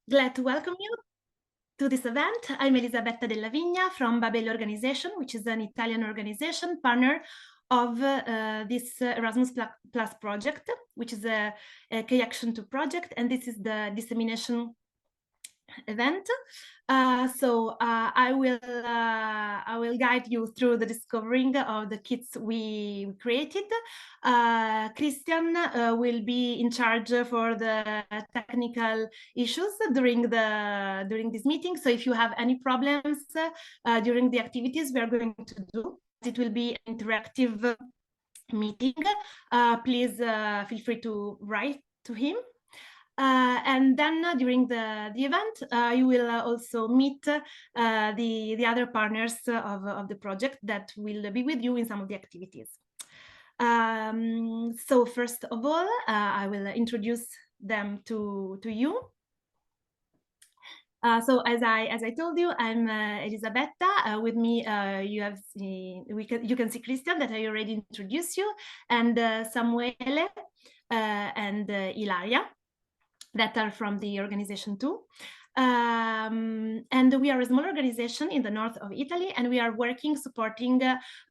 glad to welcome you to this event. I'm Elisabetta Della Vigna from Babel Organization, which is an Italian organization partner of this Erasmus Plus project, which is a K-Action 2 project, and this is the dissemination event. So I will guide you through the discovering of the kits we created. Christian will be in charge for the technical issues during this meeting. So if you have any problems during the activities we are going to do, it will be an interactive meeting. Please feel free to write to him. And then during the event, you will also meet the other partners of the project that will be with you in some of the activities. So first of all, I will introduce them to you. So as I told you, I'm Elisabetta. With me, you can see Christian that I already introduced you, and Samuele and Ilaria, that are from the organization too. And we are a small organization in the north of Italy, and we are working supporting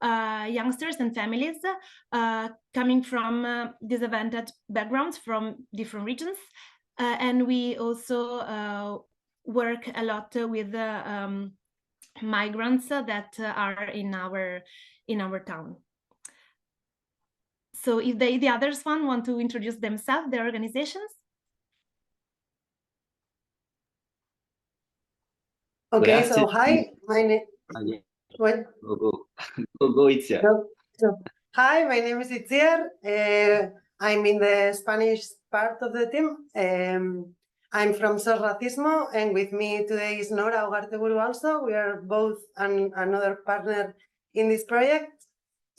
youngsters and families coming from disadvantaged backgrounds from different regions. And we also work a lot with migrants that are in our town. So if the others want to introduce themselves, their organizations. Okay, so hi, my name. What? Go, Itziar. Hi, my name is Itziar. I'm in the Spanish part of the team. I'm from Sos Racismo, and with me today is Nora Ugarteburu also. We are both another partner in this project.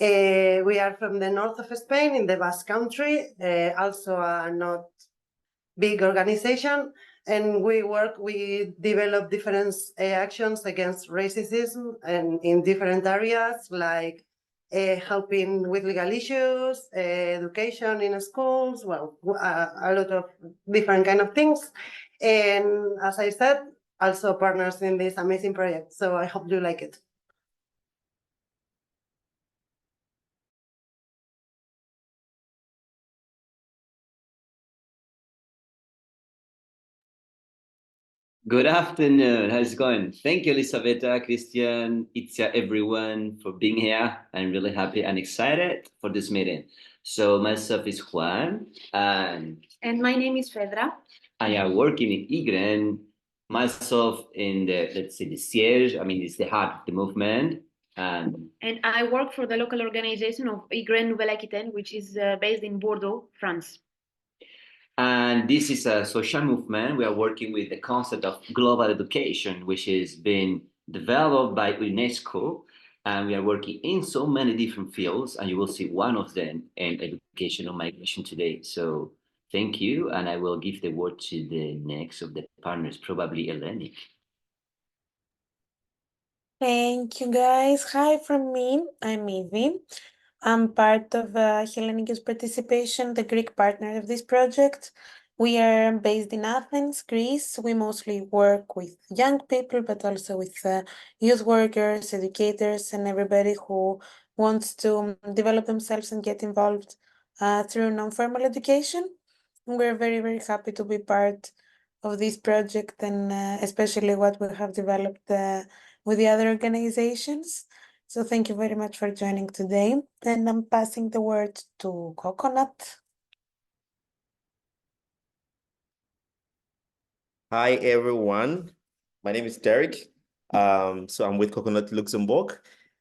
We are from the north of Spain, in the Basque Country, also a not big organization. And we develop different actions against racism and in different areas, like helping with legal issues, education in schools, well, a lot of different kind of things. And as I said, also partners in this amazing project. So I hope you like it. Good afternoon. How's it going? Thank you, Elisabetta, Christian, Itzia, everyone for being here. I'm really happy and excited for this meeting. So myself is Juan, and my name is Fedra. I am working in IGREN, myself in the, let's say, the siège. I mean, it's the heart of the movement. And I work for the local organization of IGREN Nouvelle Aquitaine, which is based in Bordeaux, France. And this is a social movement. We are working with the concept of global education, which is being developed by UNESCO. And we are working in so many different fields, and you will see one of them in education or migration today. So thank you, and I will give the word to the next of the partners, probably Eleni. Thank you, guys. Hi from me. I'm Evie. I'm part of Hellenic Youth Participation, the Greek partner of this project. We are based in Athens, Greece. We mostly work with young people, but also with youth workers, educators, and everybody who wants to develop themselves and get involved through non-formal education. We're very, very happy to be part of this project, and especially what we have developed with the other organizations. So thank you very much for joining today. And I'm passing the word to Coconut. Hi, everyone. My name is Derek. So I'm with Coconut Luxembourg.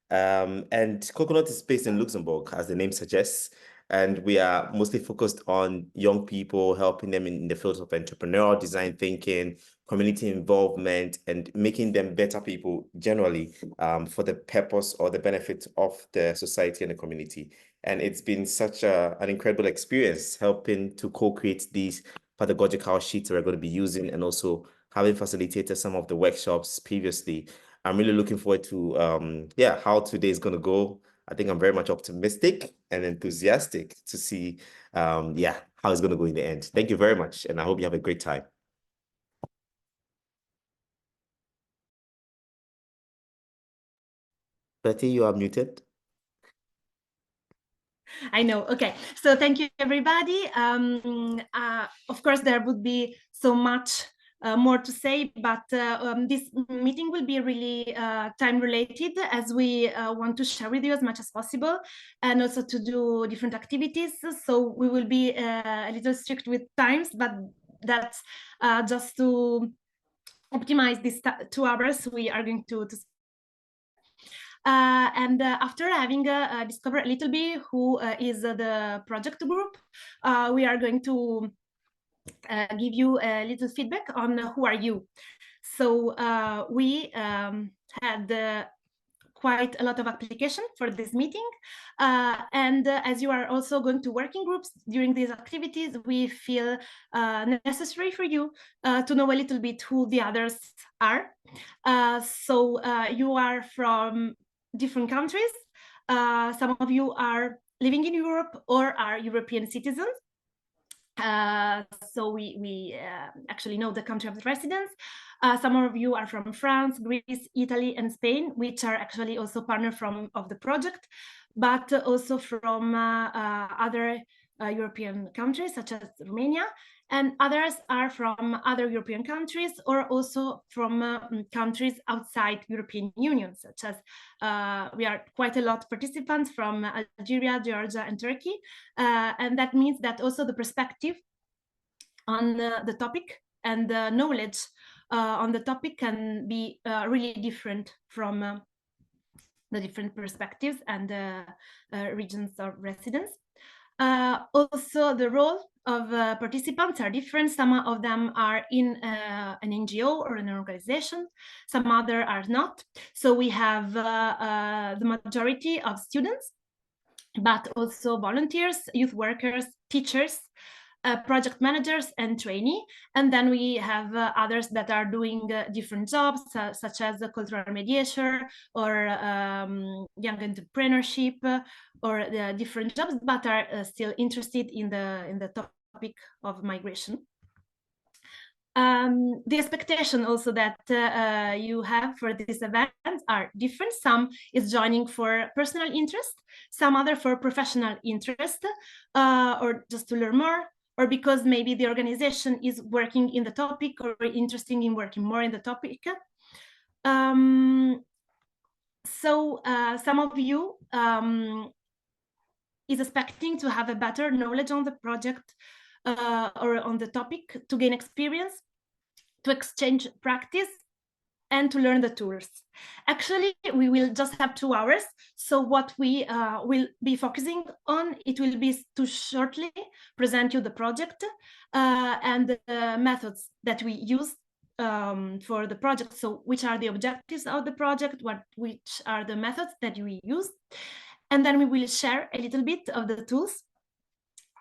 And Coconut is based in Luxembourg, as the name suggests. And we are mostly focused on young people, helping them in the fields of entrepreneurial design thinking, community involvement, and making them better people generally for the purpose or the benefit of the society and the community. And it's been such an incredible experience helping to co-create these pedagogical sheets we're going to be using, and also having facilitated some of the workshops previously. I'm really looking forward to how today is going to go. I think I'm very much optimistic and enthusiastic to see how it's going to go in the end. Thank you very much, and I hope you have a great time. Betty, you are muted. I know. Okay, so thank you, everybody. Of course, there would be so much more to say, but this meeting will be really time related, as we want to share with you as much as possible, and also to do different activities. So we will be a little strict with times, but that's just to optimize these 2 hours we are going to and after having discovered a little bit who is the project group, we are going to give you a little feedback on who are you. So we had quite a lot of application for this meeting. And as you are also going to working groups during these activities, we feel necessary for you to know a little bit who the others are. So you are from different countries. Some of you are living in Europe or are European citizens. So we actually know the country of the residence. Some of you are from France, Greece, Italy, and Spain, which are actually also partners of the project, but also from other European countries, such as Romania, and others are from other European countries or also from countries outside European Union, such as we are quite a lot of participants from Algeria, Georgia, and Turkey. And that means that also the perspective on the topic and the knowledge on the topic can be really different from the different perspectives and regions of residence. Also, the role of participants are different. Some of them are in an NGO or an organization, some other are not. So we have the majority of students, but also volunteers, youth workers, teachers, project managers, and trainee. And then we have others that are doing different jobs, such as cultural mediation or young entrepreneurship, or different jobs, but are still interested in the topic of migration. The expectation also that you have for this event are different. Some is joining for personal interest, some other for professional interest, or just to learn more, or because maybe the organization is working in the topic or interested in working more in the topic. So some of you is expecting to have a better knowledge on the project or on the topic, to gain experience, to exchange practice, and to learn the tools. Actually, we will just have 2 hours. So what we will be focusing on, it will be to shortly present you the project and the methods that we use for the project. So which are the objectives of the project, which are the methods that we use. And then we will share a little bit of the tools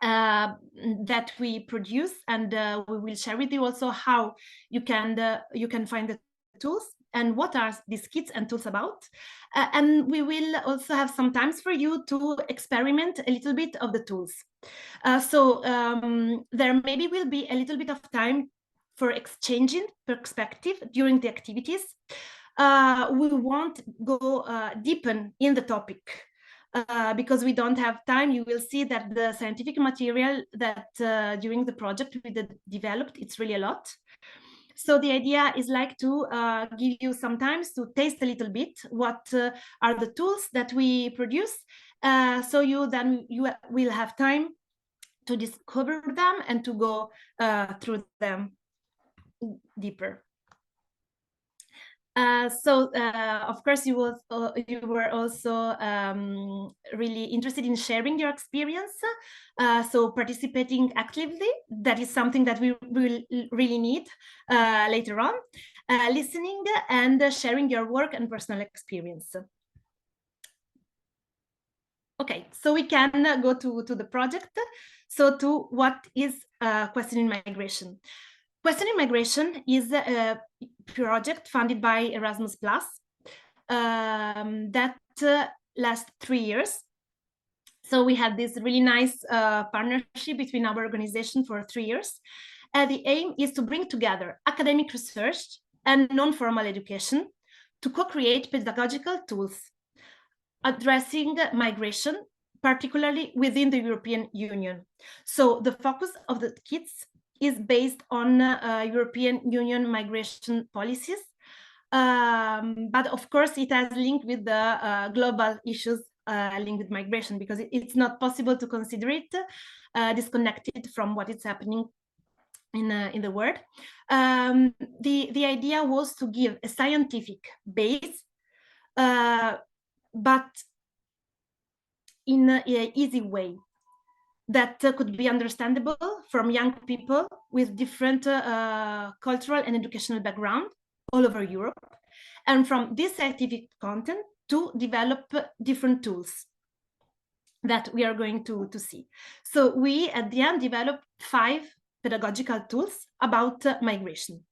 that we produce, and we will share with you also how you can find the tools and what are these kits and tools about. And we will also have some times for you to experiment a little bit of the tools. So there maybe will be a little bit of time for exchanging perspective during the activities. We won't go deepen in the topic. Because we don't have time. You will see that the scientific material that during the project we developed, it's really a lot. So the idea is like to give you some time to taste a little bit what are the tools that we produce. So you will have time to discover them and to go through them deeper. So of course you were also really interested in sharing your experience, so participating actively. That is something that we will really need later on, listening and sharing your work and personal experience. Okay, so we can go to the project. So to what is questioning migration? Questioning migration is a project funded by Erasmus Plus that lasts 3 years. So we had this really nice partnership between our organization for 3 years. The aim is to bring together academic research and non-formal education to co-create pedagogical tools addressing migration, particularly within the European Union. So the focus of the kits is based on European Union migration policies, but of course it has linked with the global issues linked with migration, because it's not possible to consider it disconnected from what is happening in the world. The idea was to give a scientific base, but in an easy way that could be understandable from young people with different cultural and educational background all over Europe, and from this scientific content to develop different tools that we are going to see. So we, at the end, developed 5 pedagogical tools about migration.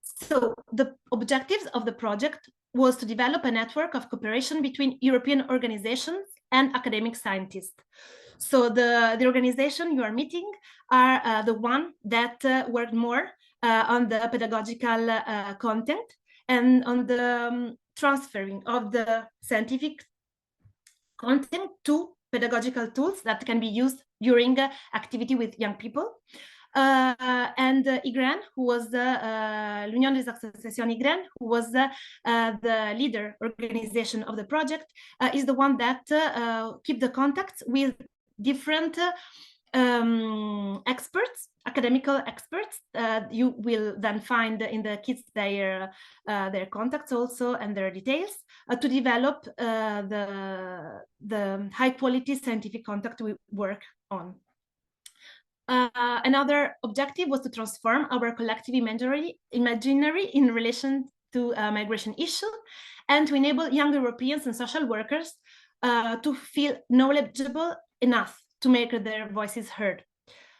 So the objectives of the project was to develop a network of cooperation between European organizations and academic scientists. So the organization you are meeting are the one that worked more on the pedagogical content and on the transferring of the scientific content to pedagogical tools that can be used during activity with young people. And IGREN, who was l'Union des Associations IGREN, who was the leader organization of the project, is the one that keep the contacts with different experts, academical experts. You will then find in the kits their contacts also and their details to develop the high quality scientific contact we work on. Another objective was to transform our collective imaginary in relation to migration issue, and to enable young Europeans and social workers to feel knowledgeable enough to make their voices heard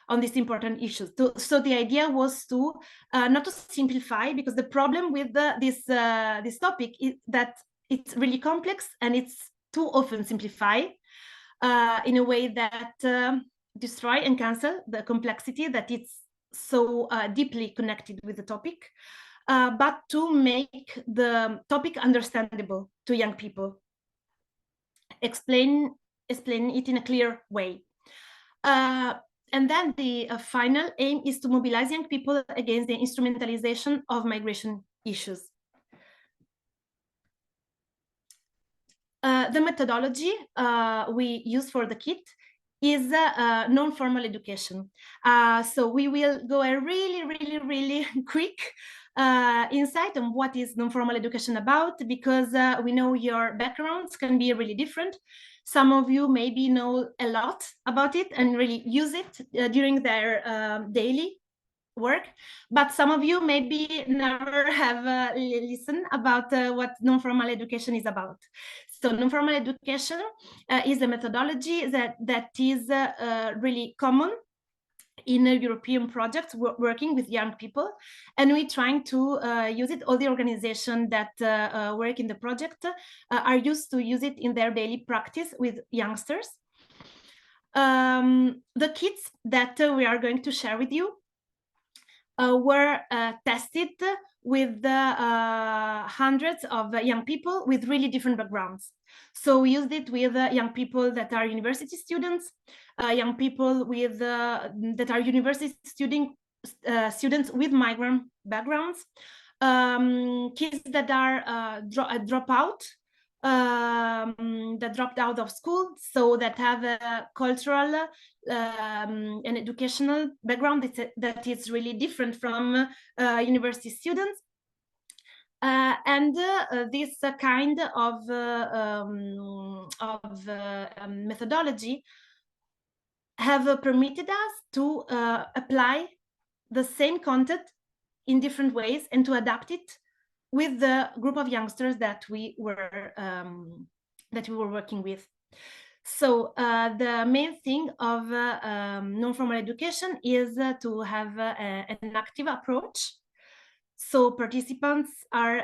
on these important issues. So the idea was to not to simplify, because the problem with this topic is that it's really complex and it's too often simplified in a way that destroy and cancel the complexity that it's so deeply connected with the topic, but to make the topic understandable to young people, explain it in a clear way. And then the final aim is to mobilize young people against the instrumentalization of migration issues. The methodology we use for the kit is non-formal education. So we will go a really quick insight on what is non-formal education about, because we know your backgrounds can be really different. Some of you maybe know a lot about it and really use it during their daily work, but some of you maybe never have listened about what non-formal education is about. So non-formal education is a methodology that is really common in European projects working with young people, and we're trying to use it. All the organizations that work in the project are used to use it in their daily practice with youngsters. The kits that we are going to share with you were tested with hundreds of young people with really different backgrounds. So we used it with young people that are university students, young people with that are university students with migrant backgrounds, kids that are that dropped out of school, so that have a cultural and educational background that is really different from university students. And this kind of methodology have permitted us to apply the same content in different ways and to adapt it with the group of youngsters that we were working with. So the main thing of non-formal education is to have an active approach. So participants are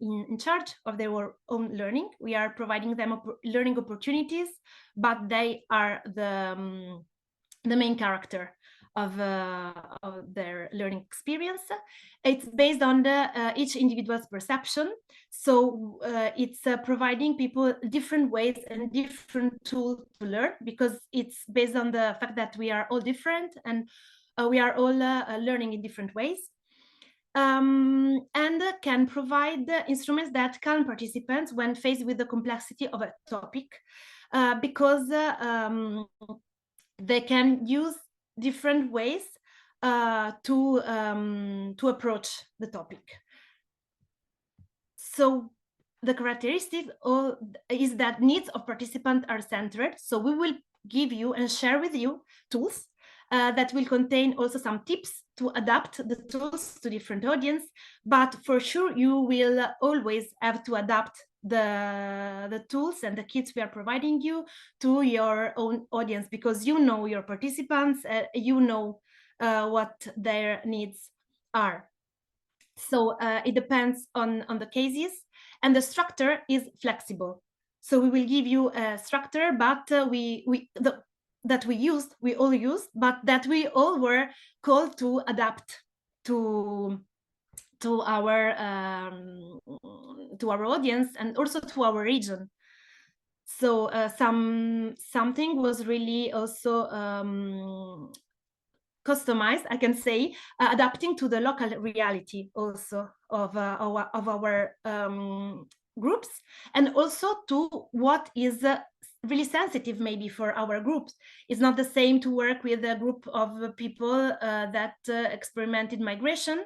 in charge of their own learning. We are providing them learning opportunities, but they are the main character of their learning experience. It's based on each individual's perception. So it's providing people different ways and different tools to learn, because it's based on the fact that we are all different and we are all learning in different ways. And can provide instruments that calm participants when faced with the complexity of a topic, because they can use different ways to approach the topic. So the characteristic is that needs of participants are centered. So we will give you and share with you tools that will contain also some tips to adapt the tools to different audience, but for sure you will always have to adapt the tools and the kits we are providing you to your own audience, because you know your participants, you know what their needs are. So it depends on the cases, and the structure is flexible. So we will give you a structure, but that we all used, but that we all were called to adapt to our audience and also to our region. So something was really also customized, I can say, adapting to the local reality also of our groups, and also to what is really sensitive maybe for our groups. It's not the same to work with a group of people that experimented migration,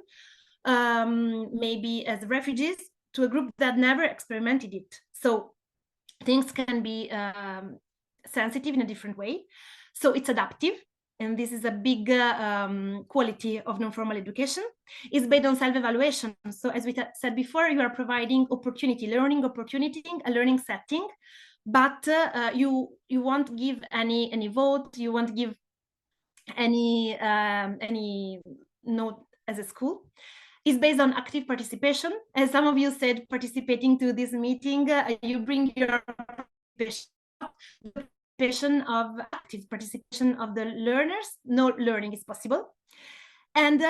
maybe as refugees, to a group that never experimented it. So things can be sensitive in a different way. So it's adaptive. And this is a big quality of non-formal education. It's based on self-evaluation. So as we said before, you are providing learning opportunity, a learning setting, but you won't give any vote, you won't give any note as a school. It's based on active participation. As some of you said, participating to this meeting, you bring your of active participation of the learners. No learning is possible, and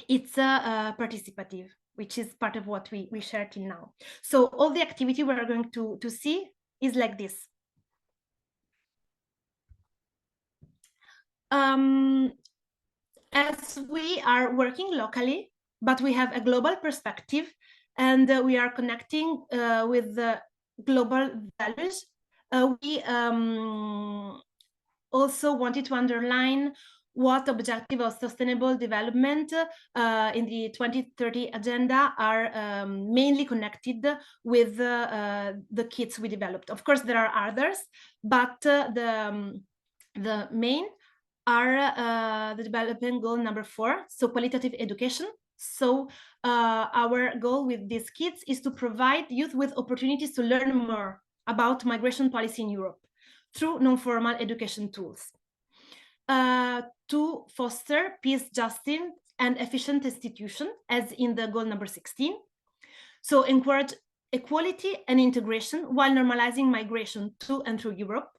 it's participative, which is part of what we shared till now. So all the activity we are going to see is like this. As we are working locally, but we have a global perspective, and we are connecting with the global values. We also wanted to underline what objectives of sustainable development in the 2030 agenda are mainly connected with the kits we developed. Of course, there are others, but the main are the development goal number 4, so qualitative education. So our goal with these kits is to provide youth with opportunities to learn more about migration policy in Europe through non-formal education tools, to foster peace, justice, and efficient institution, as in the goal number 16. So encourage equality and integration while normalizing migration to and through Europe.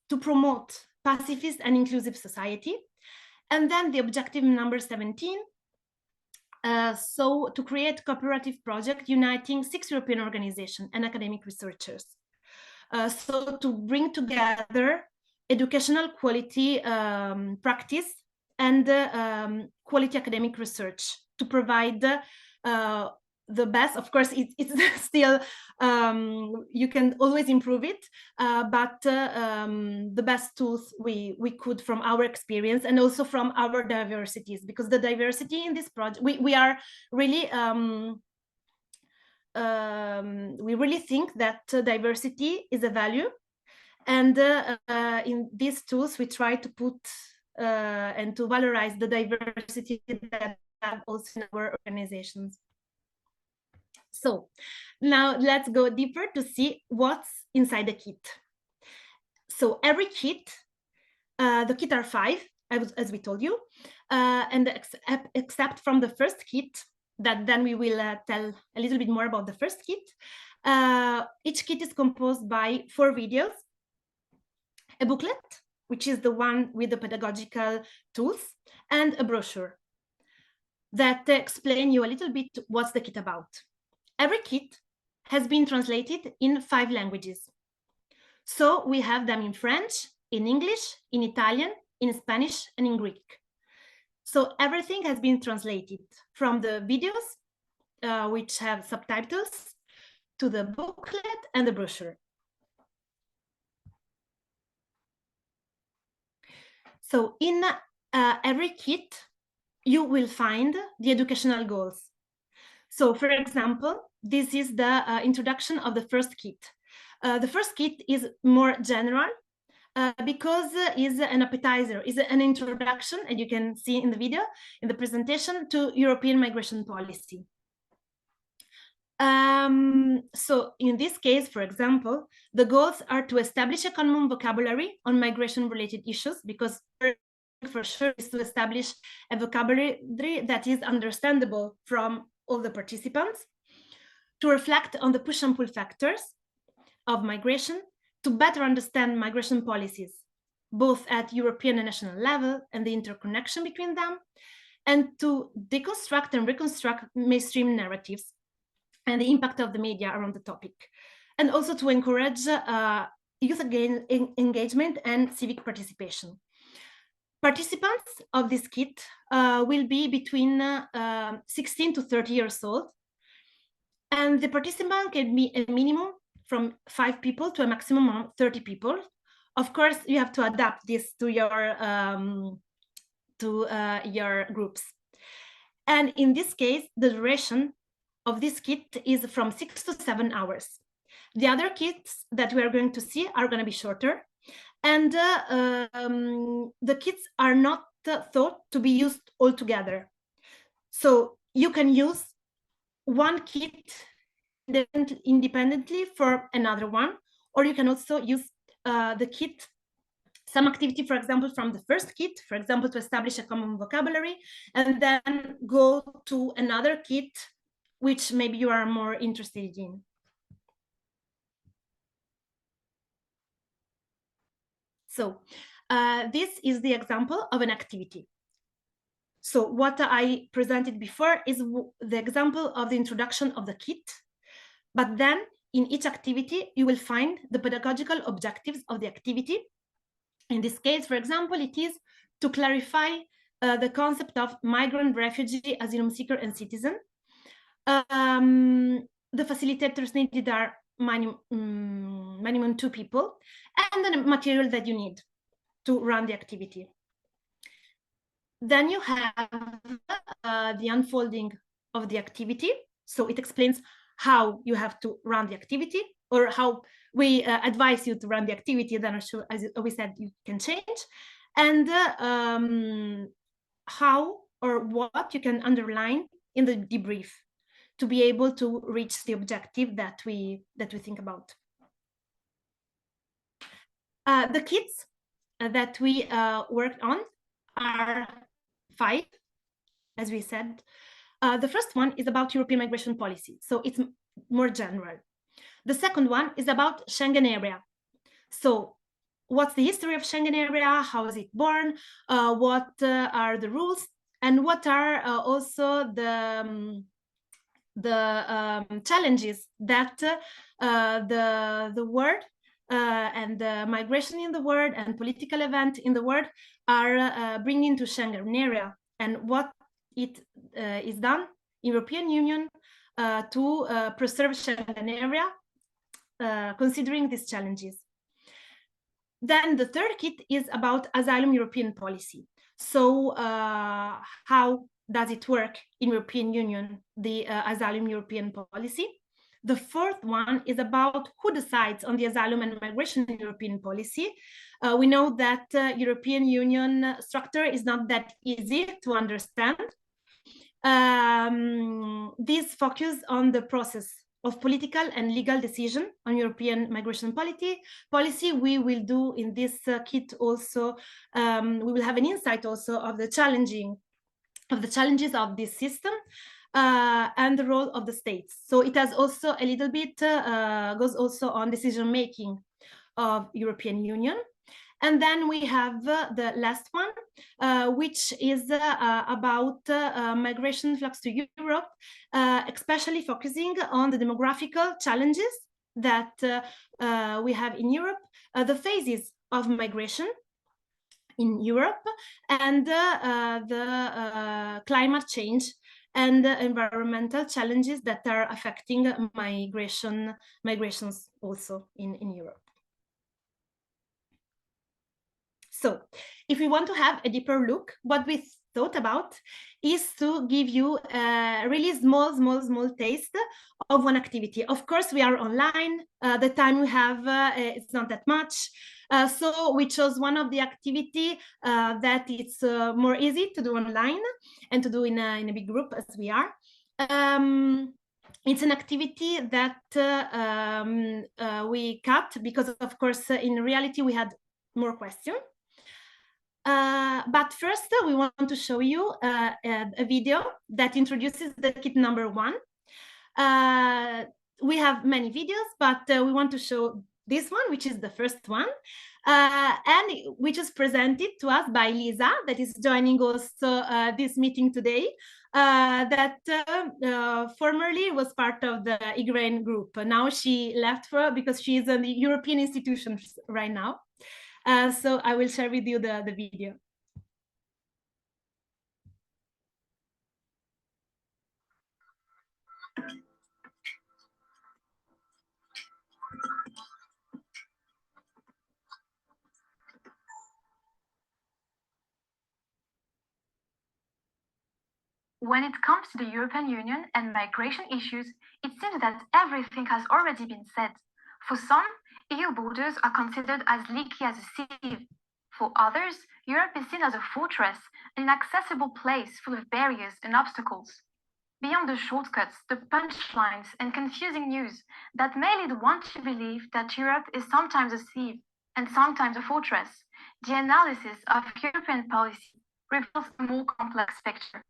To promote pacifist and inclusive society. And then the objective number 17, so to create cooperative project uniting 6 European organizations and academic researchers. So to bring together educational quality practice and quality academic research to provide the best. Of course, it's still, you can always improve it, but the best tools we could from our experience and also from our diversities, because the diversity in this project, we are really, we really think that diversity is a value. And in these tools, we try to put and to valorize the diversity that we have also in our organizations. So now let's go deeper to see what's inside the kit. So every kit, the kit are 5, as we told you, and except from the first kit, that then we will tell a little bit more about the first kit. Each kit is composed by 4 videos, a booklet, which is the one with the pedagogical tools, and a brochure that explain you a little bit what's the kit about. Every kit has been translated in 5 languages. So we have them in French, in English, in Italian, in Spanish, and in Greek. So everything has been translated, from the videos, which have subtitles, to the booklet and the brochure. So in every kit, you will find the educational goals. So for example, this is the introduction of the first kit. The first kit is more general because is an appetizer, is an introduction, and you can see in the video, in the presentation, to European migration policy. So in this case, for example, the goals are to establish a common vocabulary on migration-related issues, because for sure is to establish a vocabulary that is understandable from all the participants, to reflect on the push and pull factors of migration, to better understand migration policies, both at European and national level and the interconnection between them, and to deconstruct and reconstruct mainstream narratives and the impact of the media around the topic, and also to encourage youth engagement and civic participation. Participants of this kit will be between 16 to 30 years old, and the participant can be a minimum from 5 people to a maximum of 30 people. Of course, you have to adapt this to your groups. And in this case, the duration of this kit is from 6 to 7 hours. The other kits that we are going to see are going to be shorter, and the kits are not thought to be used all together. So you can use one kit independently for another one, or you can also use the kit, some activity, for example, from the first kit, for example, to establish a common vocabulary, and then go to another kit which maybe you are more interested in. So this is the example of an activity. So what I presented before is the example of the introduction of the kit, but then in each activity, you will find the pedagogical objectives of the activity. In this case, for example, it is to clarify the concept of migrant, refugee, asylum seeker, and citizen. The facilitators needed are minimum 2 people, and the material that you need to run the activity. Then you have the unfolding of the activity. So it explains how you have to run the activity, or how we advise you to run the activity. Then, as we said, you can change, and how or what you can underline in the debrief to be able to reach the objective that we think about. The kits that we worked on are 5, as we said. The first one is about European migration policy, so it's more general. The second one is about Schengen area. So what's the history of Schengen area? How is it born? What are the rules? And what are also the challenges that the world and the migration in the world and political event in the world are bringing to Schengen area, and what it is done in European Union to preserve Schengen area, considering these challenges. Then the third kit is about asylum European policy. So how does it work in European Union, the asylum European policy? The fourth one is about who decides on the asylum and migration European policy. We know that European Union structure is not that easy to understand. This focus on the process of political and legal decision on European migration policy. We will do in this kit also, we will have an insight also of the challenges of this system and the role of the states. So it has also a little bit, goes also on decision making of European Union. And then we have the last one, which is about migration flux to Europe, especially focusing on the demographical challenges that we have in Europe, the phases of migration in Europe, and the climate change and environmental challenges that are affecting migrations also in Europe. So if we want to have a deeper look, what we thought about is to give you a really small taste of one activity. Of course, we are online. The time we have, it's not that much. So we chose one of the activity that it's more easy to do online and to do in a big group as we are. It's an activity that we cut because, of course, in reality, we had more questions. But first, we want to show you a video that introduces the kit number 1. We have many videos, but we want to show this one, which is the first one, and which is presented to us by Lisa, that is joining also this meeting today, that formerly was part of the IGRAIN group. Now she left because she is in the European institutions right now. So I will share with you the video. When it comes to the European Union and migration issues, it seems that everything has already been said. For some, EU borders are considered as leaky as a sieve. For others, Europe is seen as a fortress, an inaccessible place full of barriers and obstacles. Beyond the shortcuts, the punchlines, and confusing news that may lead one to believe that Europe is sometimes a sieve and sometimes a fortress, the analysis of European policy reveals a more complex picture.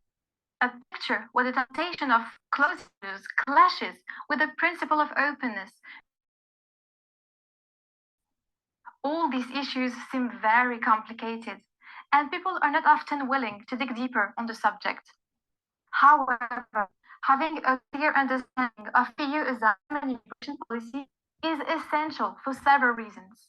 A picture where the temptation of closures clashes with the principle of openness. All these issues seem very complicated, and people are not often willing to dig deeper on the subject. However, having a clear understanding of EU asylum and immigration policy is essential for several reasons.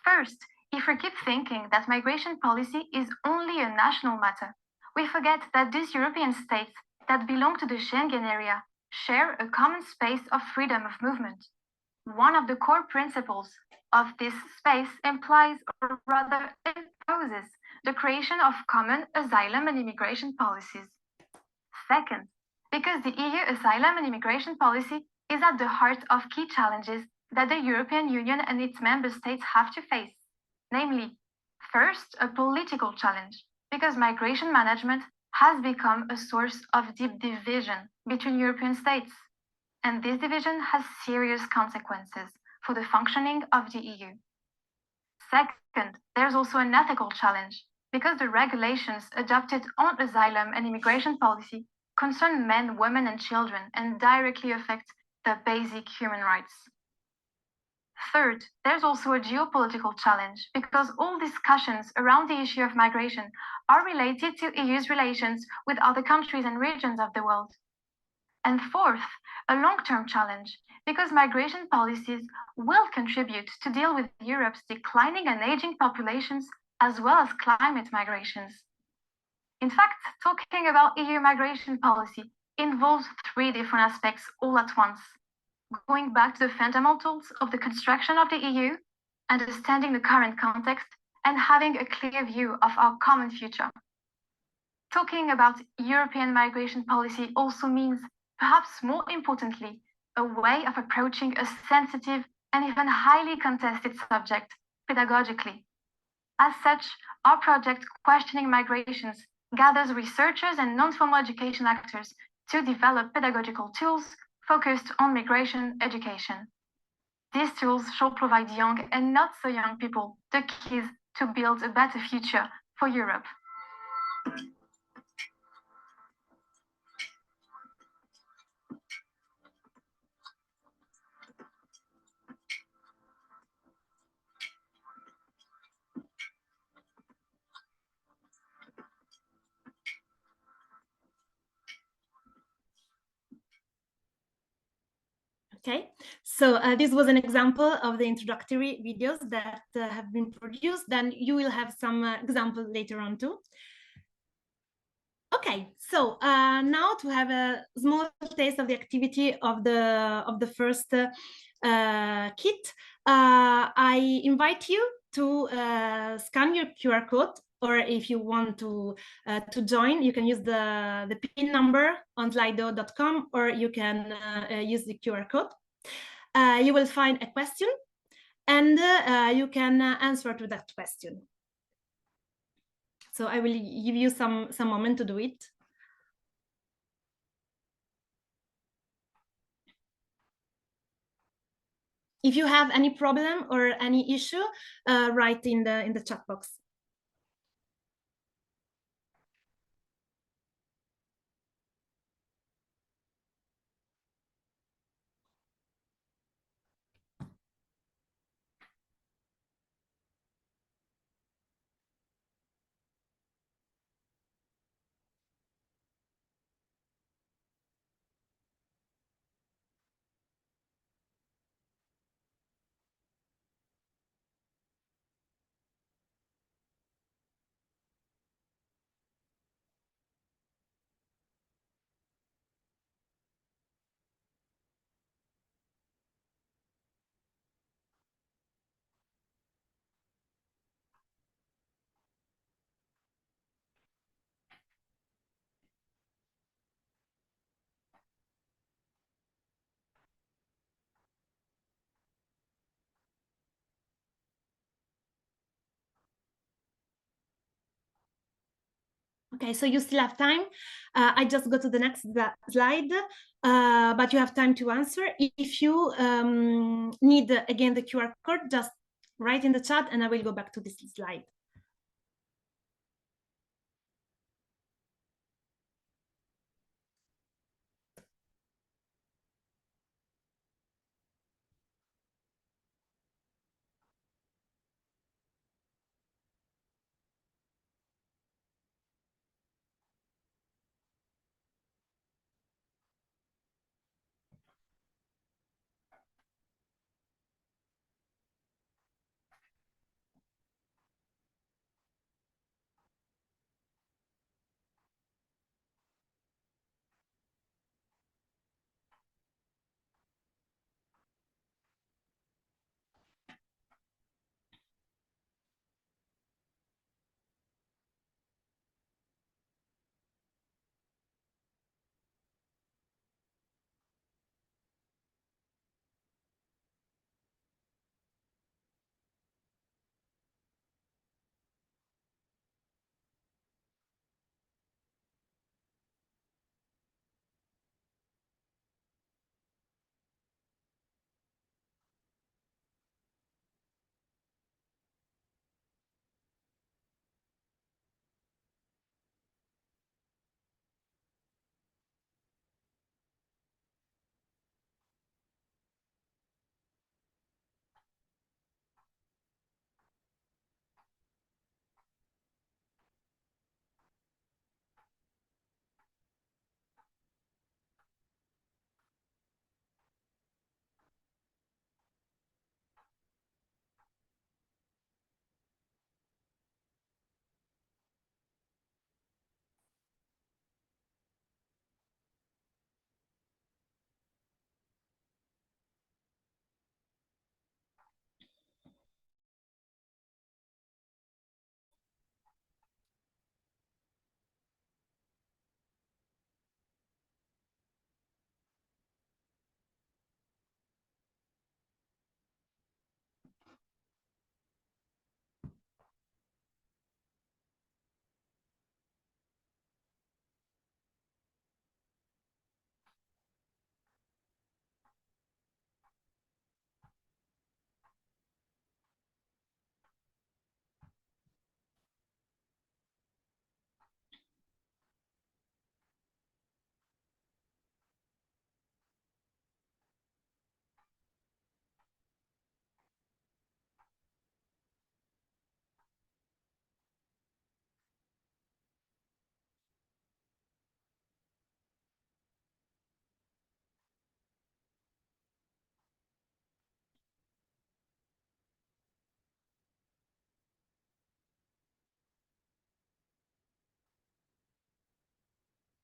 First, if we keep thinking that migration policy is only a national matter, we forget that these European states that belong to the Schengen area share a common space of freedom of movement. One of the core principles of this space implies, or rather imposes, the creation of common asylum and immigration policies. Second, because the EU asylum and immigration policy is at the heart of key challenges that the European Union and its member states have to face, namely, first, a political challenge, because migration management has become a source of deep division between European states. And this division has serious consequences for the functioning of the EU. Second, there's also an ethical challenge, because the regulations adopted on asylum and immigration policy concern men, women, and children and directly affect their basic human rights. Third, there's also a geopolitical challenge, because all discussions around the issue of migration are related to EU's relations with other countries and regions of the world. And fourth, a long-term challenge, because migration policies will contribute to deal with Europe's declining and aging populations as well as climate migrations. In fact, talking about EU migration policy involves 3 different aspects all at once. Going back to the fundamentals of the construction of the EU, understanding the current context, and having a clear view of our common future. Talking about European migration policy also means, perhaps more importantly, a way of approaching a sensitive and even highly contested subject pedagogically. As such, our project Questioning Migrations gathers researchers and non-formal education actors to develop pedagogical tools focused on migration education. These tools shall provide young and not so young people the keys to build a better future for Europe. Okay, so this was an example of the introductory videos that have been produced. Then you will have some examples later on too. Okay, so now to have a small taste of the activity of the first kit, I invite you to scan your QR code, or if you want to join, you can use the PIN number on slido.com, or you can use the QR code. You will find a question, and you can answer to that question. So I will give you some moment to do it. If you have any problem or any issue, write in the chat box. Okay, so you still have time. I just go to the next slide, but you have time to answer. If you need, again, the QR code, just write in the chat and I will go back to this slide.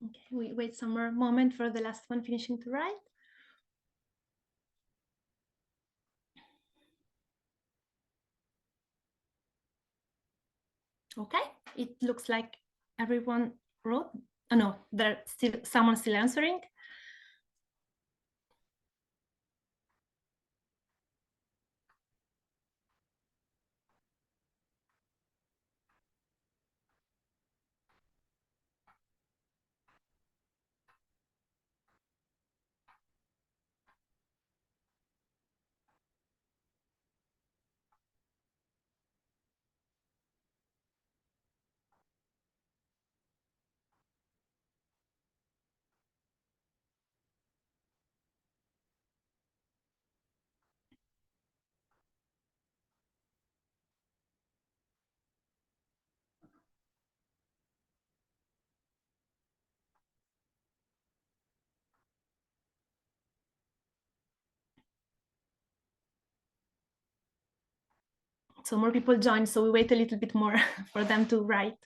Okay, we wait some more moment for the last one finishing to write. Okay, it looks like everyone wrote. Oh no, there's still someone still answering. So more people joined, so we wait a little bit more for them to write.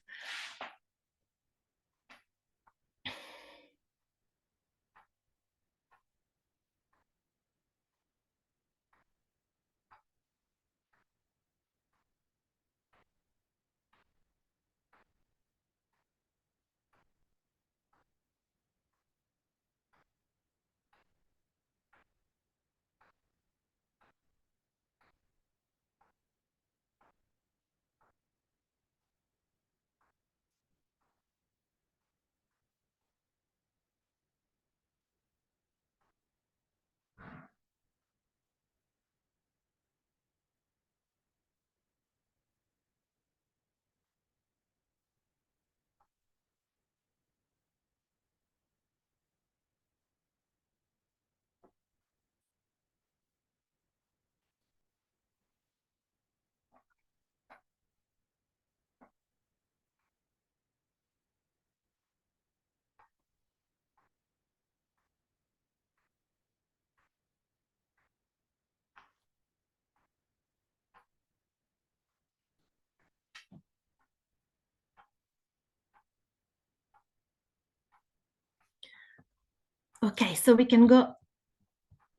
Okay, so we can go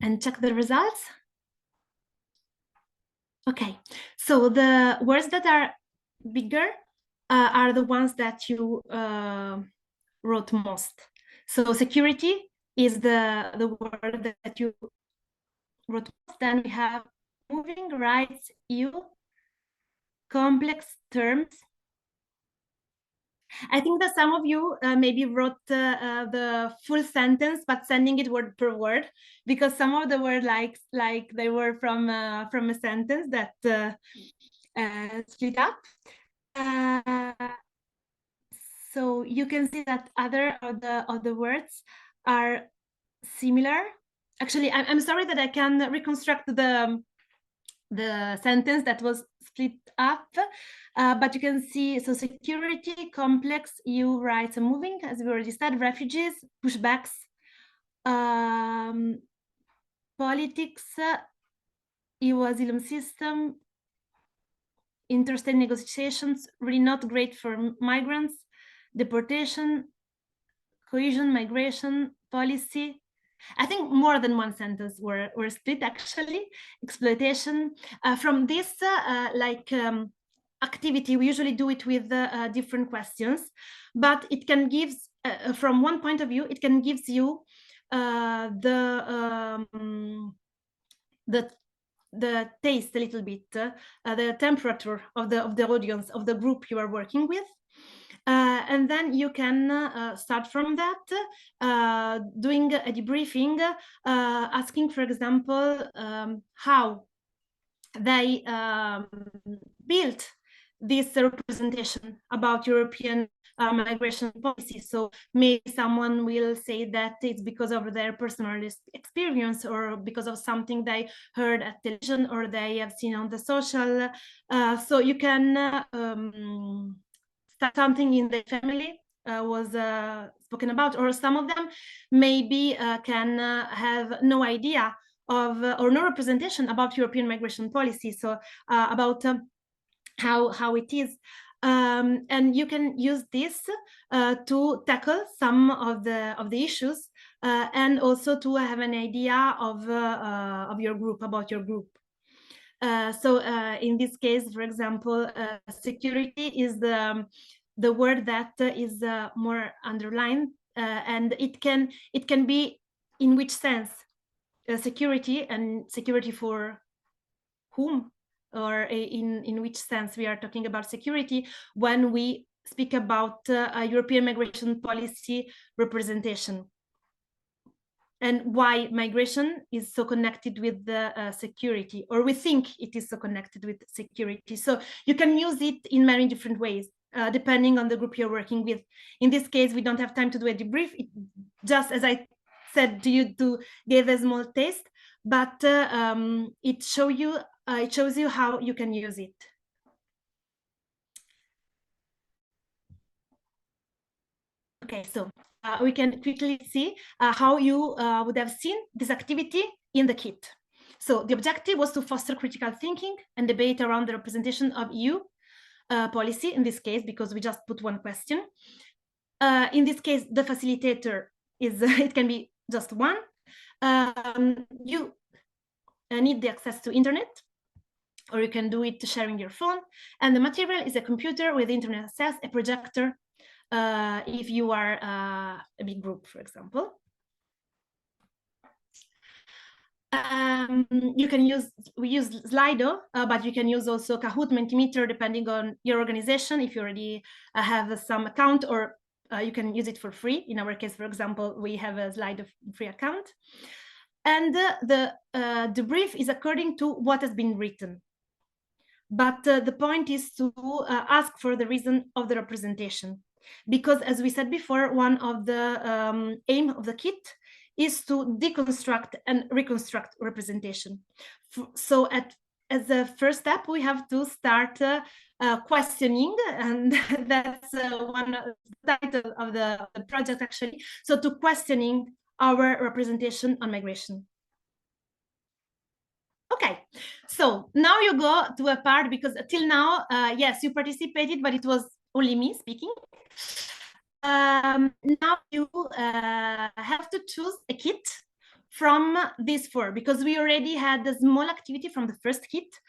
and check the results. Okay, so the words that are bigger are the ones that you wrote most. So security is the word that you wrote most. Then we have moving, rights, you, complex terms. I think that some of you maybe wrote the full sentence, but sending it word per word, because some of the words like they were from a sentence that split up. So you can see that other of the words are similar. Actually, I'm sorry that I can reconstruct the sentence that was split up, but you can see, so security, complex, you, rights, and moving, as we already said, refugees, pushbacks, politics, EU asylum system, interstate negotiations, really not great for migrants, deportation, cohesion, migration, policy. I think more than one sentence were split, actually. Exploitation. From this activity, we usually do it with different questions, but it can give, from one point of view, it can give you the taste a little bit, the temperature of the audience, of the group you are working with. And then you can start from that, doing a debriefing, asking, for example, how they built this representation about European migration policy. So maybe someone will say that it's because of their personal experience, or because of something they heard at television, or they have seen on the social. So you can something in the family was spoken about, or some of them maybe can have no idea of or no representation about European migration policy. So about how it is. And you can use this to tackle some of the issues and also to have an idea of your group, about your group. So in this case, for example, security is the word that is more underlined, and it can be in which sense security, and security for whom, or in which sense we are talking about security when we speak about a European migration policy representation, and why migration is so connected with the security, or we think it is so connected with security. So you can use it in many different ways, depending on the group you're working with. In this case, we don't have time to do a debrief. Just as I said to you, to give a small taste, but it shows you how you can use it. Okay, so we can quickly see how you would have seen this activity in the kit. So the objective was to foster critical thinking and debate around the representation of EU policy, in this case, because we just put one question. In this case, the facilitator is, it can be just one. You need the access to internet, or you can do it sharing your phone. And the material is a computer with internet access, a projector, if you are a big group, for example. We use Slido, but you can use also Kahoot, Mentimeter, depending on your organization, if you already have some account, or you can use it for free. In our case, for example, we have a Slido free account. And the brief is according to what has been written. But the point is to ask for the reason of the representation. Because as we said before, one of the aim of the kit is to deconstruct and reconstruct representation. So as a first step, we have to start questioning, and that's one of the title of the project, actually. So to questioning our representation on migration. Okay, so now you go to a part, because till now, yes, you participated, but it was only me speaking. Now you have to choose a kit from these four, because we already had the small activity from the first kit,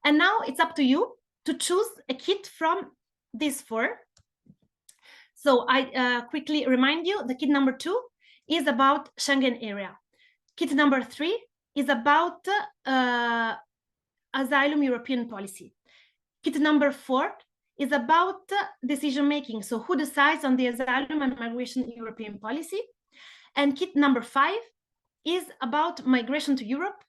and now it's up to you to choose a kit from these four. So I quickly remind you, the kit number 2 is about Schengen area. Kit number 3 is about asylum European policy. Kit number 4 is about decision-making. So who decides on the asylum and migration European policy? And kit number 5 is about migration to Europe,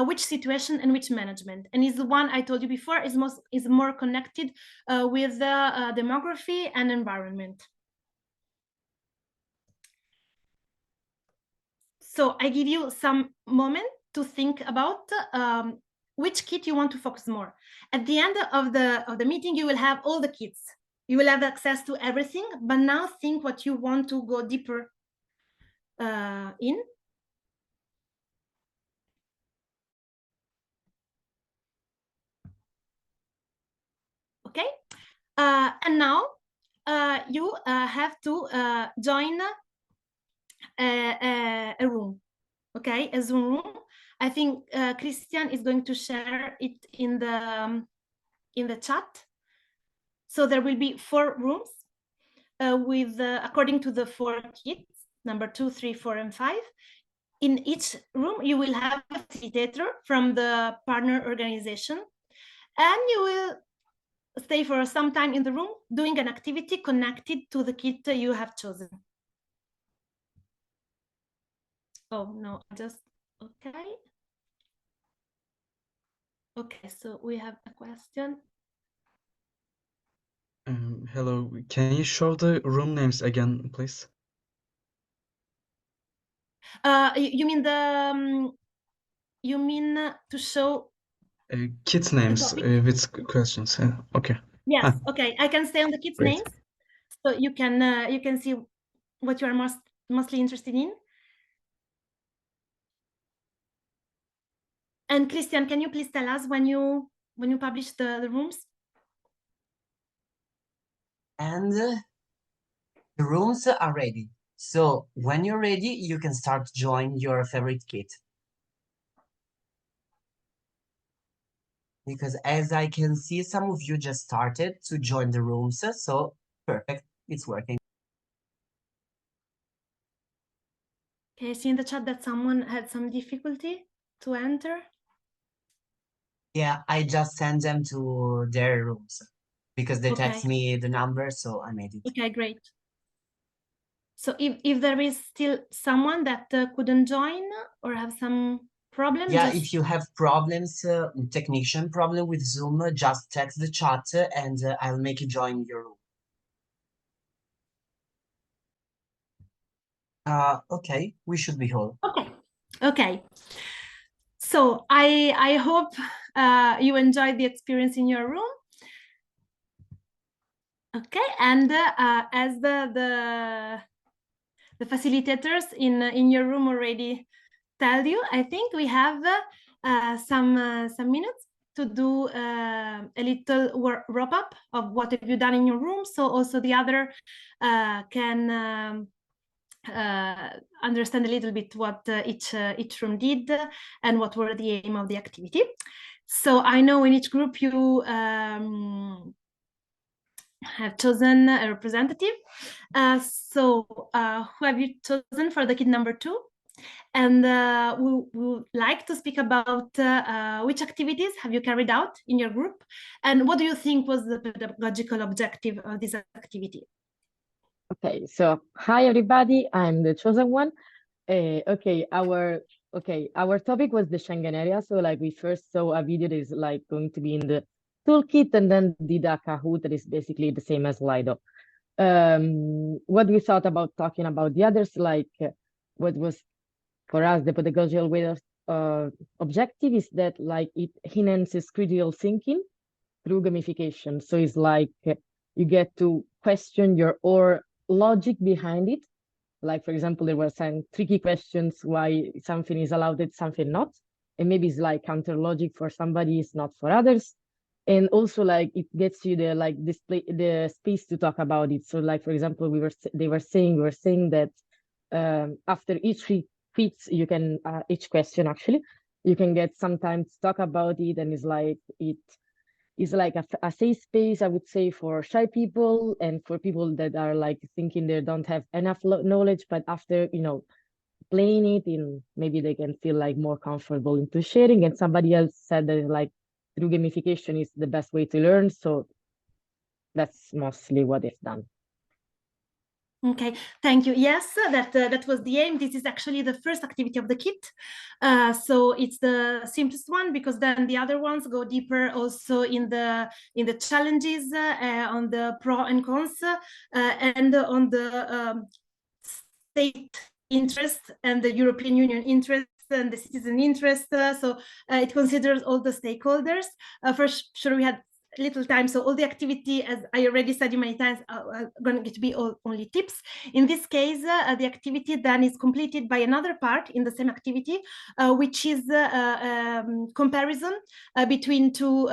which situation and which management. And is the one I told you before is more connected with demography and environment. So I give you some moment to think about which kit you want to focus more. At the end of the meeting, you will have all the kits. You will have access to everything, but now think what you want to go deeper in. Okay, and now you have to join a room. Okay, a Zoom room. I think Christian is going to share it in the chat. So there will be 4 rooms with according to the 4 kits, number 2, 3, 4, and 5. In each room, you will have a facilitator from the partner organization, and you will stay for some time in the room doing an activity connected to the kit you have chosen. Oh, no, just, okay. Okay, so we have a question. Hello, can you show the room names again, please? You mean you mean to show Kids' names with questions. Okay. Yes. Okay, I can stay on the kids' Great. names, so you can see what you are mostly interested in. And Christian, can you please tell us when you publish the rooms? And the rooms are ready. So when you're ready, you can start to join your favorite kit. Because as I can see, some of you just started to join the rooms, so perfect, it's working. Okay, I see in the chat that someone had some difficulty to enter. Yeah, I just sent them to their rooms because they text me the number, so I made it. Okay, great. So if there is still someone that couldn't join or have some problem, Yeah, if you have problems, technician problem with Zoom, just text the chat and I'll make you join your room. Okay, we should be whole. Okay. So I hope you enjoyed the experience in your room. Okay, and as the facilitators in your room already tell you, I think we have some minutes to do a little wrap up of what have you done in your room, so also the other can understand a little bit what each room did and what were the aim of the activity. So I know in each group you have chosen a representative. So who have you chosen for the kit number 2? And we would like to speak about which activities have you carried out in your group, and what do you think was the pedagogical objective of this activity? Okay, so hi everybody, I'm the chosen one. Our topic was the Schengen area. So like we first saw a video that is like going to be in the toolkit and then did a Kahoot that is basically the same as Lido. What we thought about talking about the others, like what was for us the pedagogical way of objective is that like it enhances critical thinking through gamification. So it's like you get to question your or logic behind it. Like, for example, there were some tricky questions why something is allowed and something not. And maybe it's like counter logic for somebody, it's not for others. And also like it gets you the space to talk about it. So like, for example, we were saying that after each tweets, you can, each question actually, you can get some time to talk about it. And it's like, it is like a safe space, I would say, for shy people and for people that are like thinking they don't have enough knowledge, but after, you know, playing it in, maybe they can feel like more comfortable into sharing. And somebody else said that like through gamification is the best way to learn. So that's mostly what it's done. Okay, thank you. Yes, that was the aim. This is actually the first activity of the kit. So it's the simplest one because then the other ones go deeper also in the challenges, on the pro and cons, and on the state interest and the European Union interest and the citizen interest. So it considers all the stakeholders. For sure, we had little time, so all the activity, as I already said you many times, are going to be only tips. In this case, the activity then is completed by another part in the same activity, which is comparison between two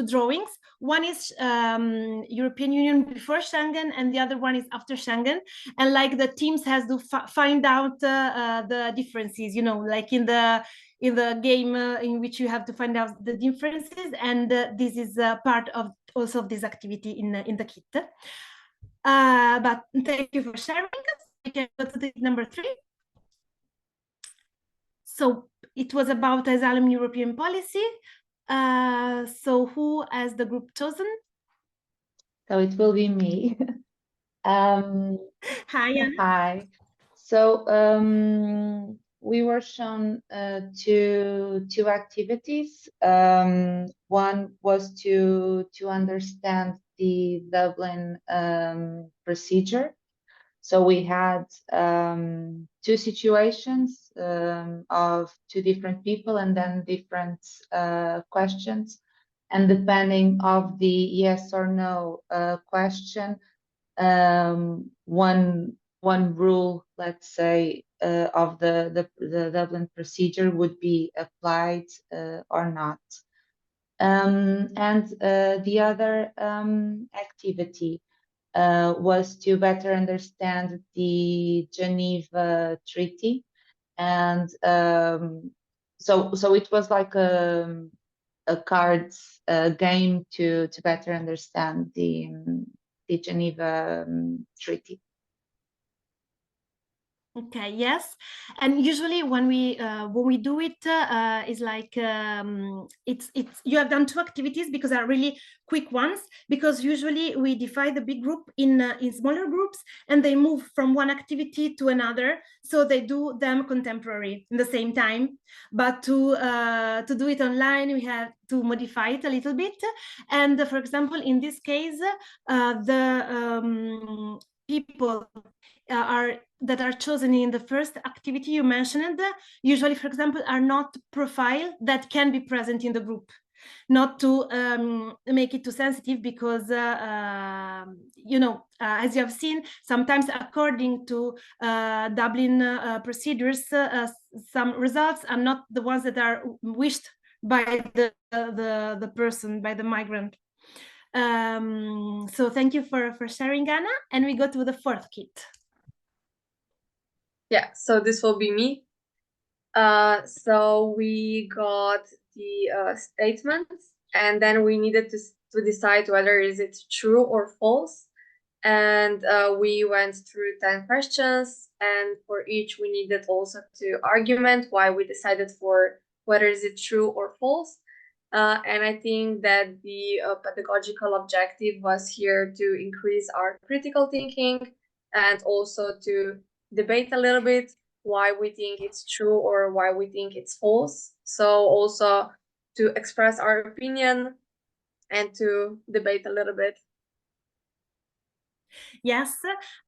drawings. One is European Union before Schengen, and the other one is after Schengen. And like the teams has to find out the differences, you know, like in the game in which you have to find out the differences, and this is part of also of this activity in the kit. But thank you for sharing. We can go to the number 3. So it was about asylum European policy. So who has the group chosen? So it will be me. Hi, Anna. Hi. So we were shown two activities. One was to understand the Dublin procedure. So we had 2 situations of 2 different people and then different questions. And depending of the yes or no question, one rule, let's say, of the Dublin procedure would be applied or not. And the other activity was to better understand the Geneva Treaty. And so it was like a cards game to better understand the Geneva Treaty. Okay, yes, and usually when we do it, is like it's you have done 2 activities because are really quick ones, because usually we divide the big group in smaller groups and they move from one activity to another, so they do them contemporary in the same time. But to do it online, we have to modify it a little bit. And for example, in this case, the people that are chosen in the first activity you mentioned, usually, for example, are not profile that can be present in the group. Not to make it too sensitive, because you know, as you have seen, sometimes according to Dublin procedures, some results are not the ones that are wished by the person, by the migrant. So thank you for sharing, Anna, and we go to the 4th kit. Yeah, so this will be me. So we got the statements, and then we needed to decide whether is it true or false. And we went through 10 questions, and for each we needed also to argument why we decided for whether is it true or false. And I think that the pedagogical objective was here to increase our critical thinking and also to debate a little bit why we think it's true or why we think it's false. So also to express our opinion and to debate a little bit. Yes,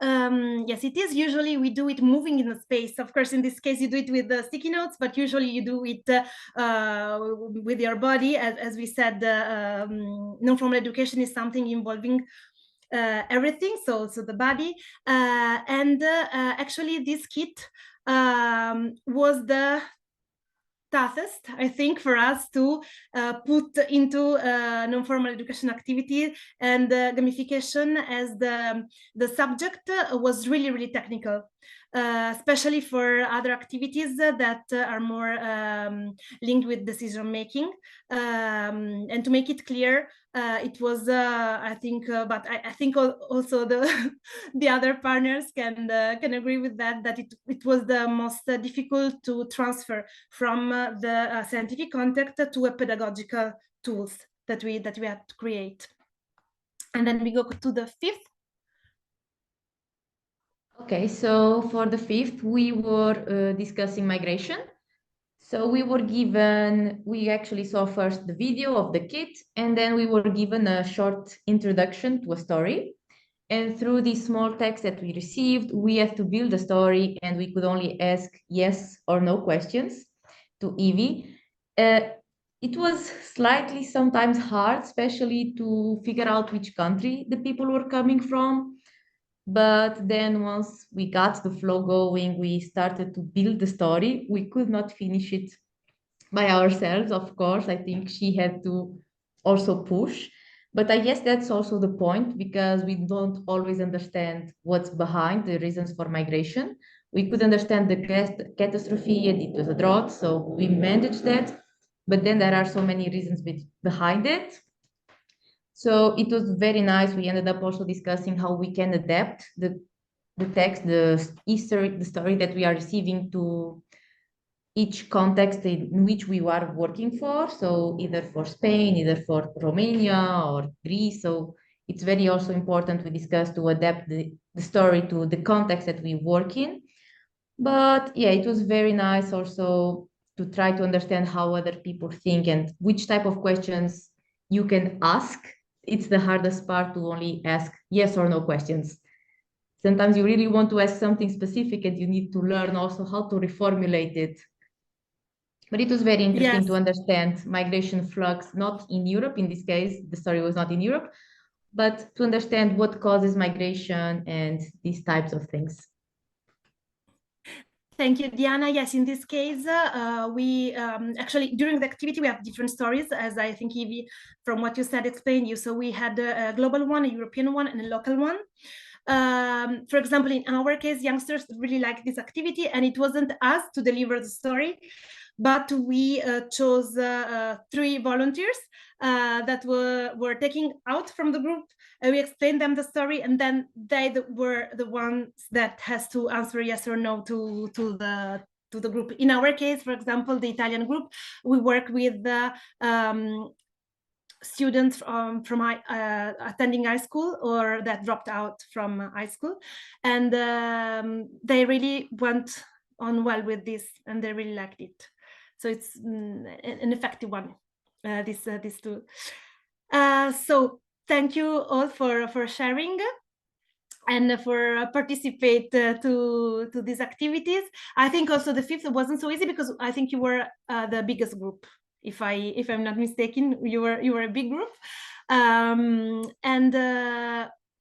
yes, it is. Usually we do it moving in the space. Of course, in this case, you do it with the sticky notes, but usually you do it with your body. As we said, non-formal education is something involving everything, so the body. And actually, this kit was the toughest, I think, for us to put into non-formal education activity, and gamification as the subject was really technical, especially for other activities that are more linked with decision making. And to make it clear, it was, I think, but I think also the other partners can agree with that it was the most difficult to transfer from the scientific context to a pedagogical tools that we had to create. And then we go to the 5th. Okay, so for the 5th, we were discussing migration. So we actually saw first the video of the kit, and then we were given a short introduction to a story. And through this small text that we received, we had to build a story, and we could only ask yes or no questions to Evie. It was slightly sometimes hard, especially to figure out which country the people were coming from. But then once we got the flow going, we started to build the story. We could not finish it by ourselves, of course. I think she had to also push. But I guess that's also the point, because we don't always understand what's behind the reasons for migration. We could understand the catastrophe, and it was a drought, so we managed that. But then there are so many reasons behind it. So it was very nice. We ended up also discussing how we can adapt the text, the story that we are receiving to each context in which we are working for. So either for Spain, either for Romania or Greece. So it's very also important we discuss to adapt the story to the context that we work in. But yeah, it was very nice also to try to understand how other people think and which type of questions you can ask. It's the hardest part, to only ask yes or no questions. Sometimes you really want to ask something specific, and you need to learn also how to reformulate it. But it was very interesting to understand migration flux, not in Europe. In this case, the story was not in Europe, but to understand what causes migration and these types of things. Thank you, Diana. Yes, in this case, we actually, during the activity, we have different stories, as I think Evie, from what you said, explained you. So we had a global one, a European one, and a local one. For example, in our case, youngsters really liked this activity, and it wasn't us to deliver the story, but we chose 3 volunteers that were taken out from the group. We explained them the story, and then they were the ones that has to answer yes or no to the group. In our case, for example, the Italian group, we work with students from attending high school or that dropped out from high school, and they really went on well with this, and they really liked it. So it's an effective one, this tool. So thank you all for sharing and for participate to these activities. I think also the 5th wasn't so easy because I think you were the biggest group. If I'm not mistaken, you were a big group.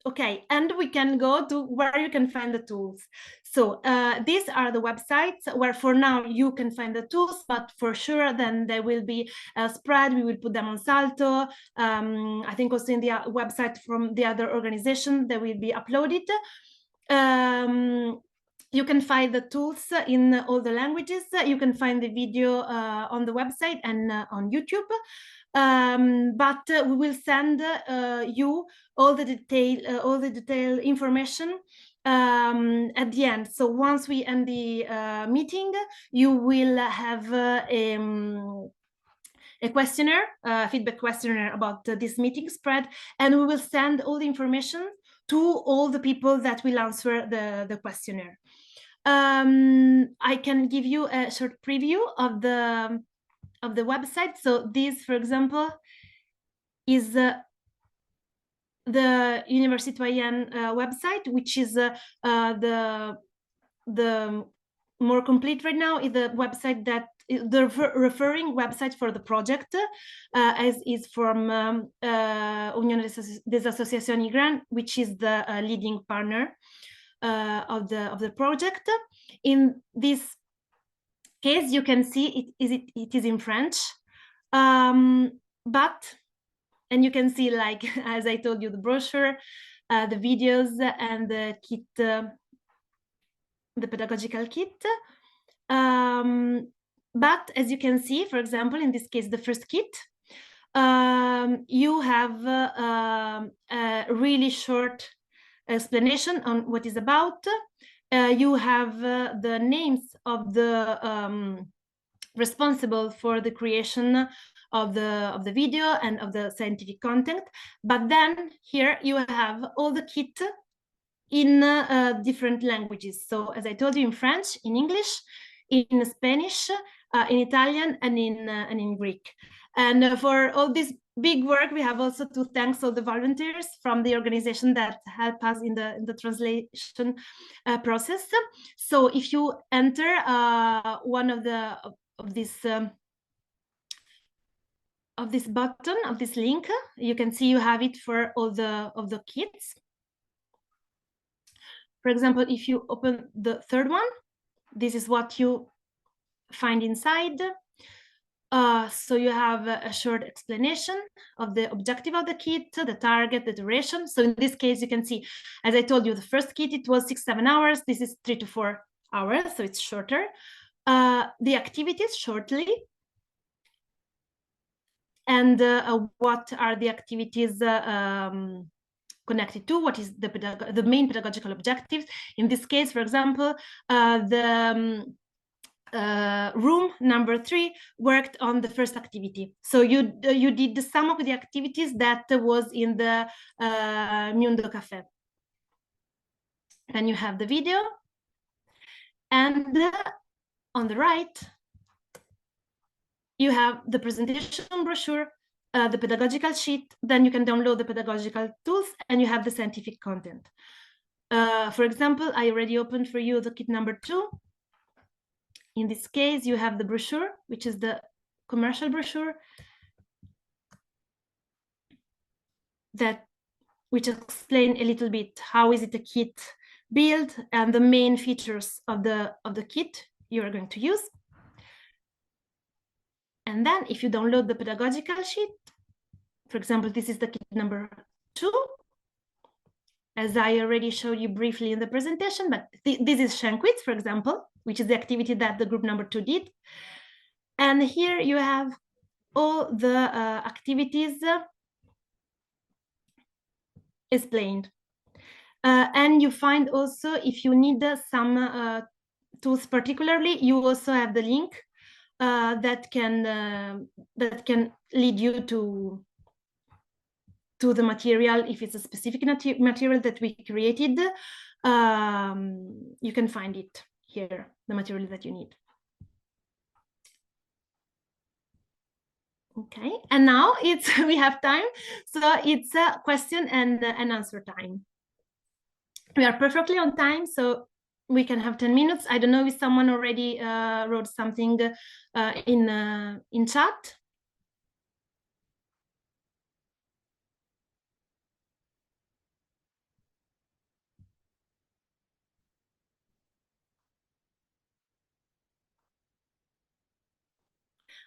Okay, and we can go to where you can find the tools. So these are the websites where for now you can find the tools, but for sure then they will be spread. We will put them on Salto. I think also in the website from the other organization they will be uploaded. You can find the tools in all the languages. You can find the video on the website and on YouTube. But we will send you all the detailed information at the end. So once we end the meeting, you will have a questionnaire, feedback questionnaire about this meeting spread, and we will send all the information to all the people that will answer the questionnaire. I can give you a short preview of the website. So this, for example, is the Universitoyen website, which is the more complete right now. Is the website that the referring website for the project, as is from Unione des Associations Migrantes, which is the leading partner of the project. In this case, you can see it is in French, but and you can see, like as I told you, the brochure, the videos, and the kit, the pedagogical kit. But as you can see, for example, in this case, the first kit, you have a really short explanation on what is about. You have the names of the responsible for the creation of the video and of the scientific content. But then here you have all the kit in different languages. So as I told you, in French, in English, in Spanish, in Italian, and in Greek. And for all this big work, we have also to thank all the volunteers from the organization that help us in the translation process. So if you enter one of this button, of this link, you can see you have it for all the kits. For example, if you open the third one, this is what you find inside. So you have a short explanation of the objective of the kit, the target, the duration. So in this case, you can see, as I told you, the first kit, it was 6-7 hours. This is 3 to 4 hours, so it's shorter. The activities shortly. And what are the activities connected to? What is the main pedagogical objectives? In this case, for example, the room number 3 worked on the first activity. So you did the sum of the activities that was in the Mundo Café. Then you have the video, and on the right you have the presentation brochure, the pedagogical sheet. Then you can download the pedagogical tools, and you have the scientific content. For example, I already opened for you the kit number 2. In this case, you have the brochure, which is the commercial brochure which explain a little bit how is it a kit built and the main features of the kit. you're going to use. And then if you download the pedagogical sheet, for example, this is the kit number 2, as I already showed you briefly in the presentation, but this is Shankwitz, for example, which is the activity that the group number 2 did. And here you have all the activities explained. And you find also, if you need some tools particularly, you also have the link that can lead you to the material. If it's a specific material that we created, you can find it here, the material that you need. Okay, and now we have time, so it's a question and answer time. We are perfectly on time, so we can have 10 minutes. I don't know if someone already wrote something in chat.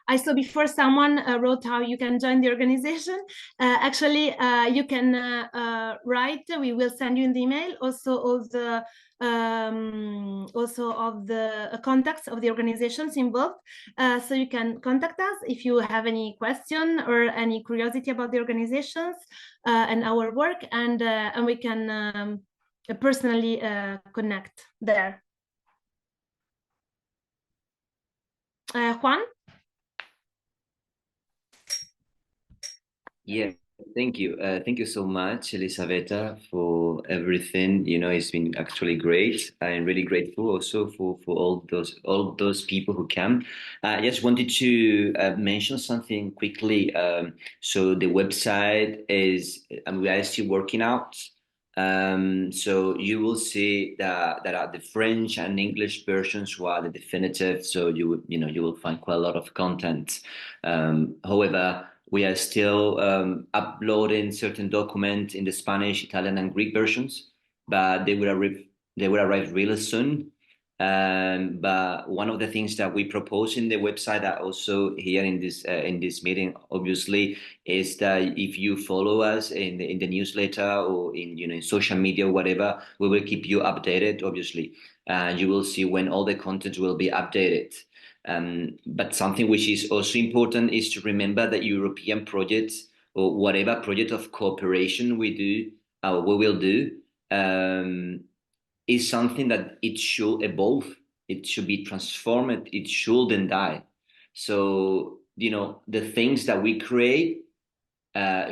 I saw before someone wrote how you can join the organization. Actually, you can write. We will send you in the email also all the contacts of the organizations involved, so you can contact us if you have any question or any curiosity about the organizations and our work, and we can personally connect there. Juan? Yeah, thank you. Thank you so much, Elisabetta, for everything. You know, it's been actually great. I'm really grateful also for all those people who came. I just wanted to mention something quickly. So the website is, we are still working out. So you will see that there are the French and English versions who are the definitive. So you will find quite a lot of content. However, we are still uploading certain documents in the Spanish, Italian, and Greek versions, but they will arrive really soon. But one of the things that we propose in the website, that also here in this meeting, obviously, is that if you follow us in the newsletter or in social media or whatever, we will keep you updated, obviously, and you will see when all the content will be updated. But something which is also important is to remember that European projects or whatever project of cooperation we will do, is something that it should evolve, it should be transformed, it shouldn't die. So, the things that we create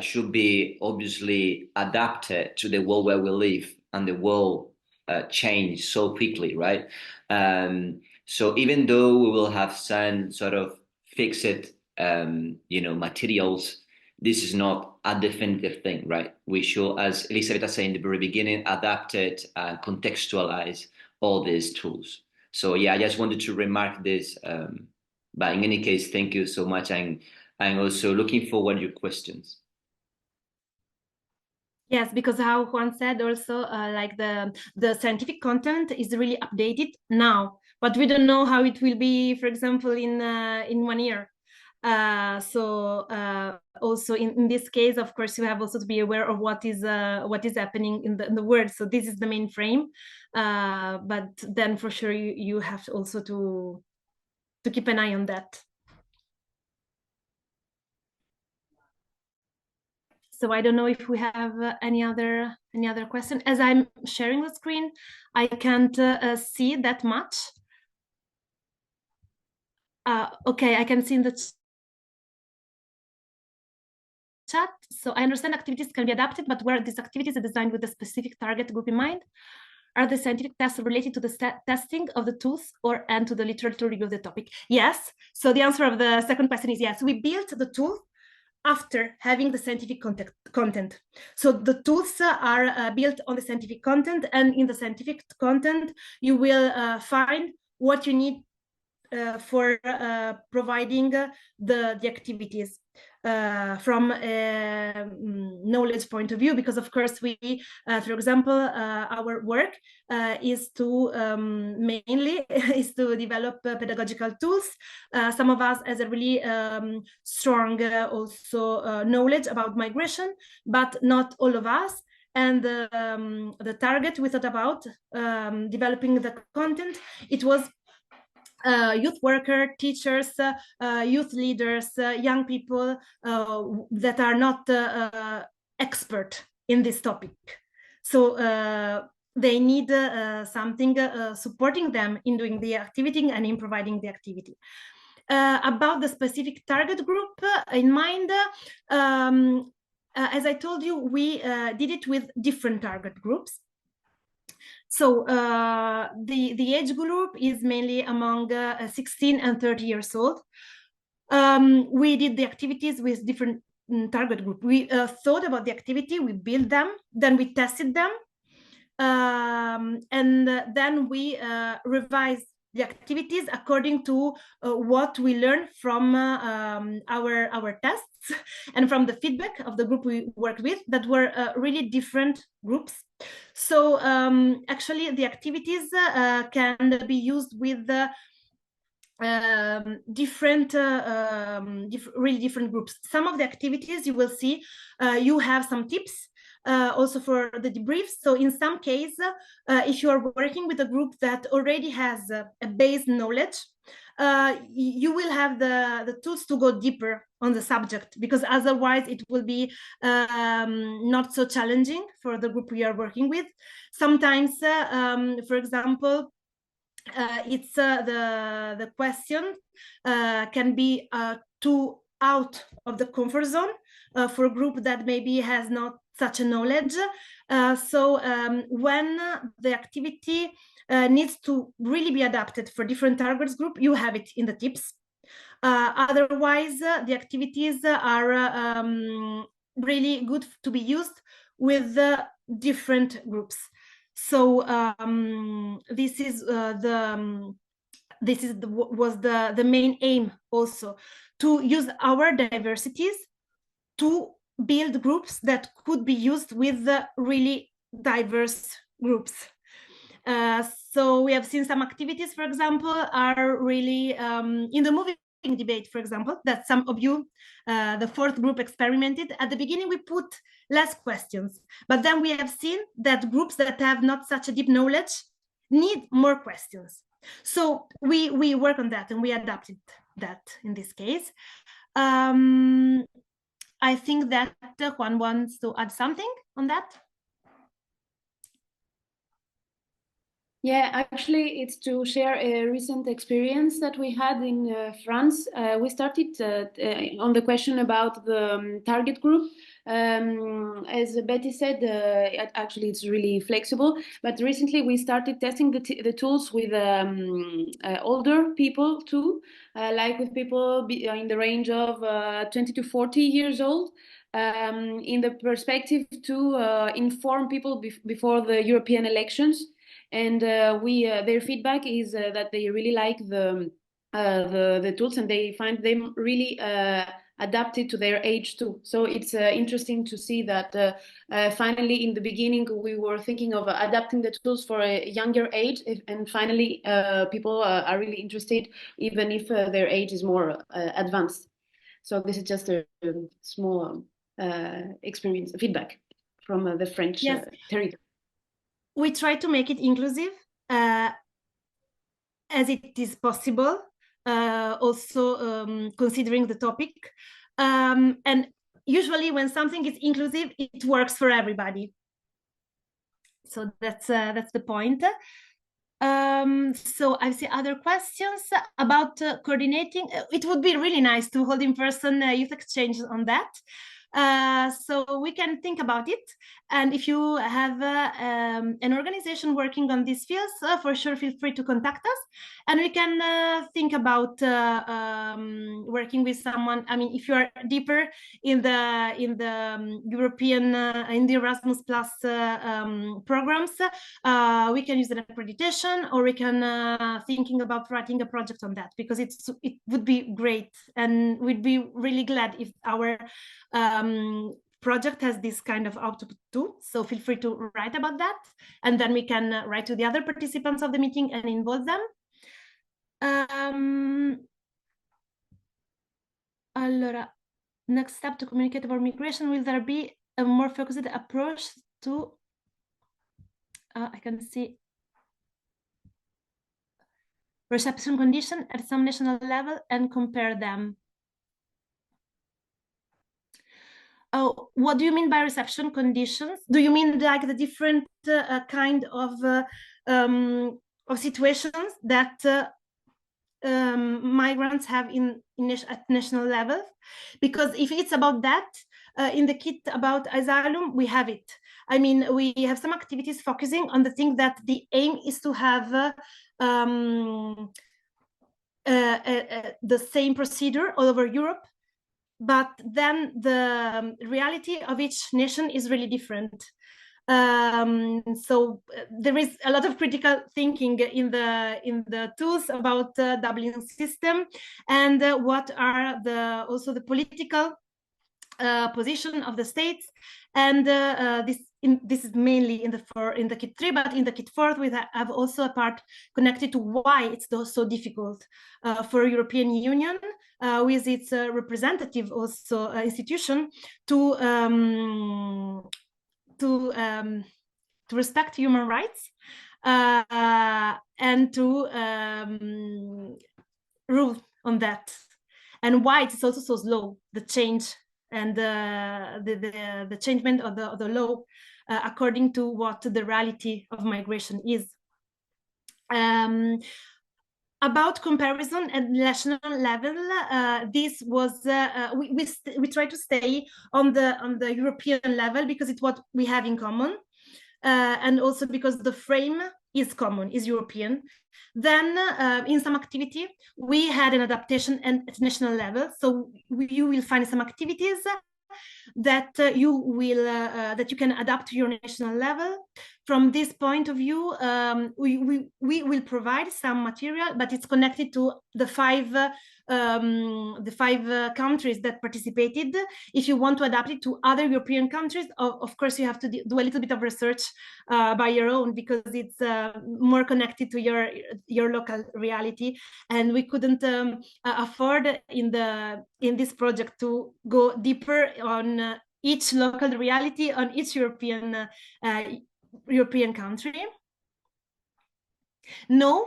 should be obviously adapted to the world where we live, and the world change so quickly, right? So even though we will have some sort of fixed, materials, this is not a definitive thing, right? We should, as Elisabetta said in the very beginning, adapt it and contextualize all these tools. So yeah, I just wanted to remark this. But in any case, thank you so much. I'm also looking forward to your questions. Yes, because how Juan said also, like the scientific content is really updated now, but we don't know how it will be, for example, in 1 year. So also in this case, of course, you have also to be aware of what is happening in the world. So this is the main frame, but then for sure you have also to keep an eye on that. So I don't know if we have any other question. As I'm sharing the screen, I can't see that much. Okay, I can see in the chat. So I understand activities can be adapted, but where these activities are designed with a specific target group in mind? Are the scientific tests related to the testing of the tools and to the literature review of the topic? Yes. So the answer of the second question is yes. We built the tool after having the scientific content. So the tools are built on the scientific content, and in the scientific content, you will find what you need for providing the activities. from a knowledge point of view, because of course we, for example, our work is to mainly is to develop pedagogical tools. Some of us has a really strong also knowledge about migration, but not all of us. And the target we thought about developing the content, it was youth worker, teachers, youth leaders, young people that are not expert in this topic. So they need something supporting them in doing the activity and in providing the activity. About the specific target group in mind, as I told you, we did it with different target groups. So the age group is mainly among 16 and 30 years old. We did the activities with different target group. We thought about the activity, we built them, then we tested them, and then we revised the activities according to what we learned from our tests and from the feedback of the group we worked with, that were really different groups. So actually the activities can be used with really different groups. Some of the activities you will see, you have some tips also for the debriefs. So in some case, if you are working with a group that already has a base knowledge, you will have the tools to go deeper on the subject, because otherwise it will be not so challenging for the group we are working with. Sometimes, for example, it's the question can be too out of the comfort zone for a group that maybe has not such a knowledge. So when the activity needs to really be adapted for different targets group, you have it in the tips. Otherwise, the activities are really good to be used with different groups. So this was the main aim also, to use our diversities to build groups that could be used with really diverse groups. So we have seen some activities, for example, are really in the moving debate, for example, that some of you, the fourth group, experimented. At the beginning, we put less questions, but then we have seen that groups that have not such a deep knowledge need more questions. So we work on that and we adapted that in this case. I think that Juan wants to add something on that. Yeah, actually, it's to share a recent experience that we had in France. We started on the question about the target group. As Betty said, actually, it's really flexible. But recently, we started testing the tools with older people too, like with people in the range of 20 to 40 years old, in the perspective to inform people before the European elections. And their feedback is that they really like the tools, and they find them really adapted to their age too. So it's interesting to see that finally, in the beginning, we were thinking of adapting the tools for a younger age, and finally people are really interested, even if their age is more advanced. So this is just a small experience, feedback from the French territory. We try to make it inclusive as it is possible, also considering the topic. And usually when something is inclusive, it works for everybody. So that's the point. So I see other questions about coordinating. It would be really nice to hold in person youth exchange on that. So we can think about it. And if you have an organization working on these fields, for sure, feel free to contact us. And we can think about working with someone. I mean, if you are deeper in the European, in the Erasmus Plus programs, we can use an accreditation, or we can thinking about writing a project on that, because it would be great, and we'd be really glad if our project has this kind of output too. So feel free to write about that, and then we can write to the other participants of the meeting and involve them. Allora, next step to communicate about migration, will there be a more focused approach to, I can see, reception condition at some national level and compare them? Oh, what do you mean by reception conditions? Do you mean like the different kind of situations that migrants have at national level? Because if it's about that, in the kit about asylum, we have it. I mean, we have some activities focusing on the thing that the aim is to have the same procedure all over Europe, but then the reality of each nation is really different. So there is a lot of critical thinking in the tools about Dublin system, and what are also the political position of the states, and this is mainly in the kit 3, but in the kit 4 we have also a part connected to why it's so difficult for European Union with its representative also institution to respect human rights and to rule on that, and why it's also so slow, the change and the changement of the law according to what the reality of migration is. About comparison at national level, this was we try to stay on the European level because it's what we have in common, and also because the frame is common, is European. Then in some activity we had an adaptation at national level, so you will find some activities that you can adapt to your national level. From this point of view, we will provide some material, but it's connected to the five countries that participated. If you want to adapt it to other European countries, of course you have to do a little bit of research by your own, because it's more connected to your local reality, and we couldn't afford in this project to go deeper on each local reality on each European country. No,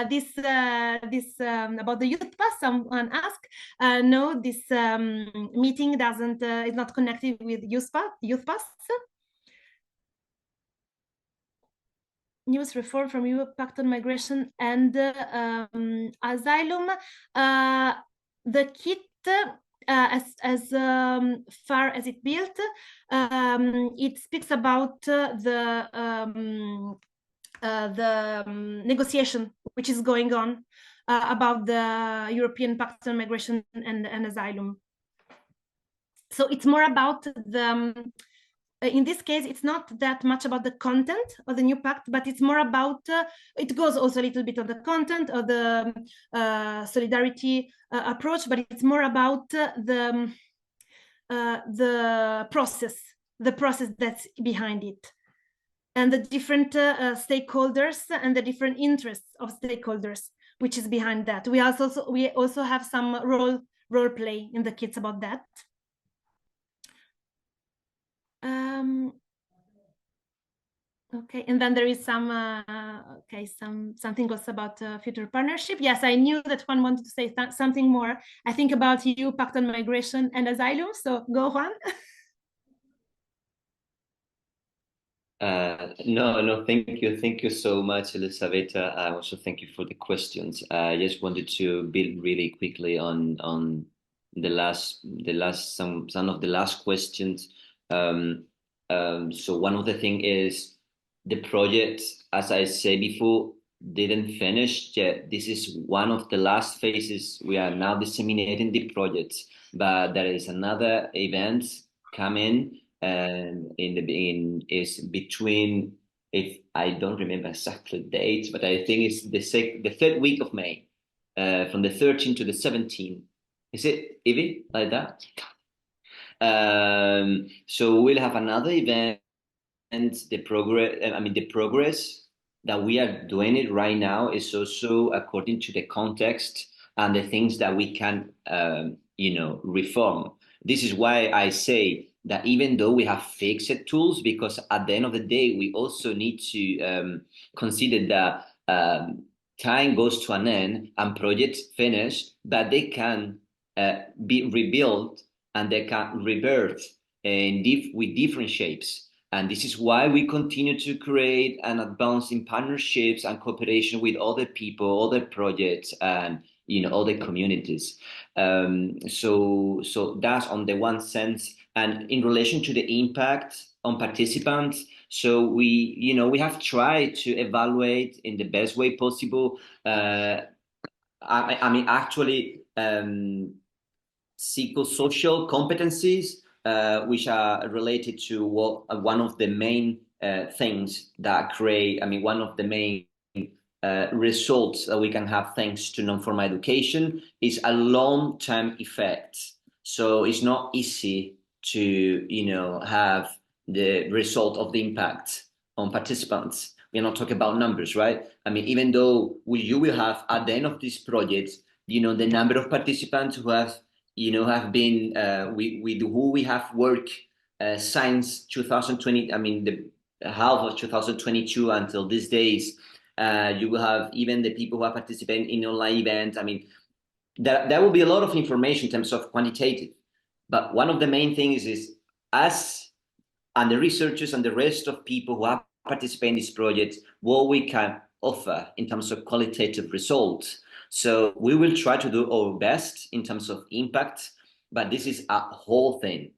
this about the youth pass, someone asked. No, this meeting is not connected with youth pass. News reform from Europe Pact on Migration and Asylum. The kit, as far as it built, it speaks about the negotiation which is going on about the European Pact on Migration and Asylum. So it's more about in this case, it's not that much about the content of the new pact, but it's more about, it goes also a little bit on the content of the solidarity approach, but it's more about the process that's behind it, and the different stakeholders and the different interests of stakeholders, which is behind that. We also have some role play in the kits about that. Okay, and then there is something else about future partnership. Yes, I knew that Juan wanted to say something more. I think about EU Pact on Migration and Asylum. So go, Juan. No, thank you so much, Elisabetta. I also thank you for the questions. I just wanted to build really quickly on some of the last questions. So one of the things is the project, as I said before, didn't finish yet. This is one of the last phases. We are now disseminating the project, but there is another event coming, and is between, if I don't remember exactly the dates, but I think it's the third week of May, from the 13th to the 17th. Is it, Evie, like that? So we'll have another event, and the progress that we are doing it right now is also according to the context and the things that we can, reform. This is why I say that even though we have fixed tools, because at the end of the day, we also need to consider that time goes to an end and projects finish, but they can be rebuilt and they can rebirth with different shapes. And this is why we continue to create and advance in partnerships and cooperation with other people, other projects, and other communities. So that's on the one sense. And in relation to the impact on participants, so we have tried to evaluate in the best way possible. Actually, psychosocial competencies, which are related to one of the main things that create, one of the main results that we can have thanks to non-formal education is a long-term effect. So it's not easy to, have the result of the impact on participants. We're not talking about numbers, right? Even though you will have at the end of this project, the number of participants who have been with who we have worked since 2020. The half of 2022 until these days. You will have even the people who are participating in online events. There will be a lot of information in terms of quantitative. But one of the main things is us and the researchers and the rest of people who are participating in this project, what we can offer in terms of qualitative results. So we will try to do our best in terms of impact, but this is a whole thing,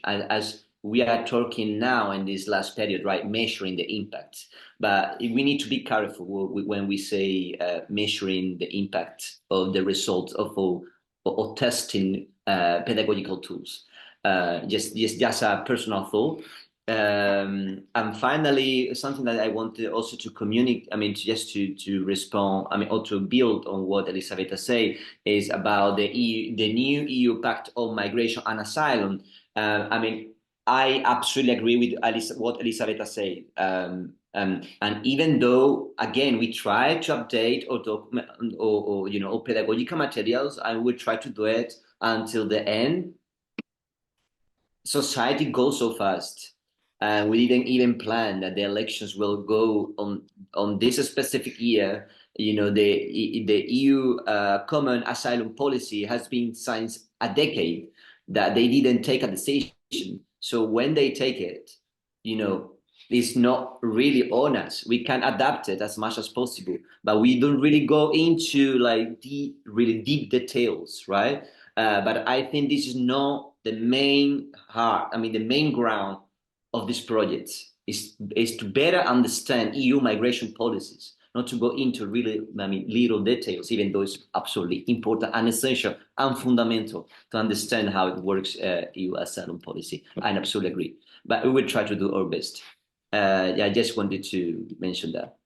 as we are talking now in this last period, right? Measuring the impact, but we need to be careful when we say measuring the impact of the results of testing pedagogical tools. Just a personal thought. And finally, something that I wanted also to communicate, just to respond, or to build on what Elisabetta said, is about the new EU Pact on Migration and Asylum. I absolutely agree with what Elisabetta said. And even though, again, we try to update or pedagogical materials, and we try to do it until the end, society goes so fast. We didn't even plan that the elections will go on this specific year. The EU Common Asylum Policy has been since a decade that they didn't take a decision. So when they take it, it's not really on us. We can adapt it as much as possible, but we don't really go into really deep details, right? But I think this is not the main heart. The main ground of this project is to better understand EU migration policies, not to go into really little details, even though it's absolutely important and essential and fundamental to understand how it works, EU asylum policy. I absolutely agree. But we will try to do our best. I just wanted to mention that.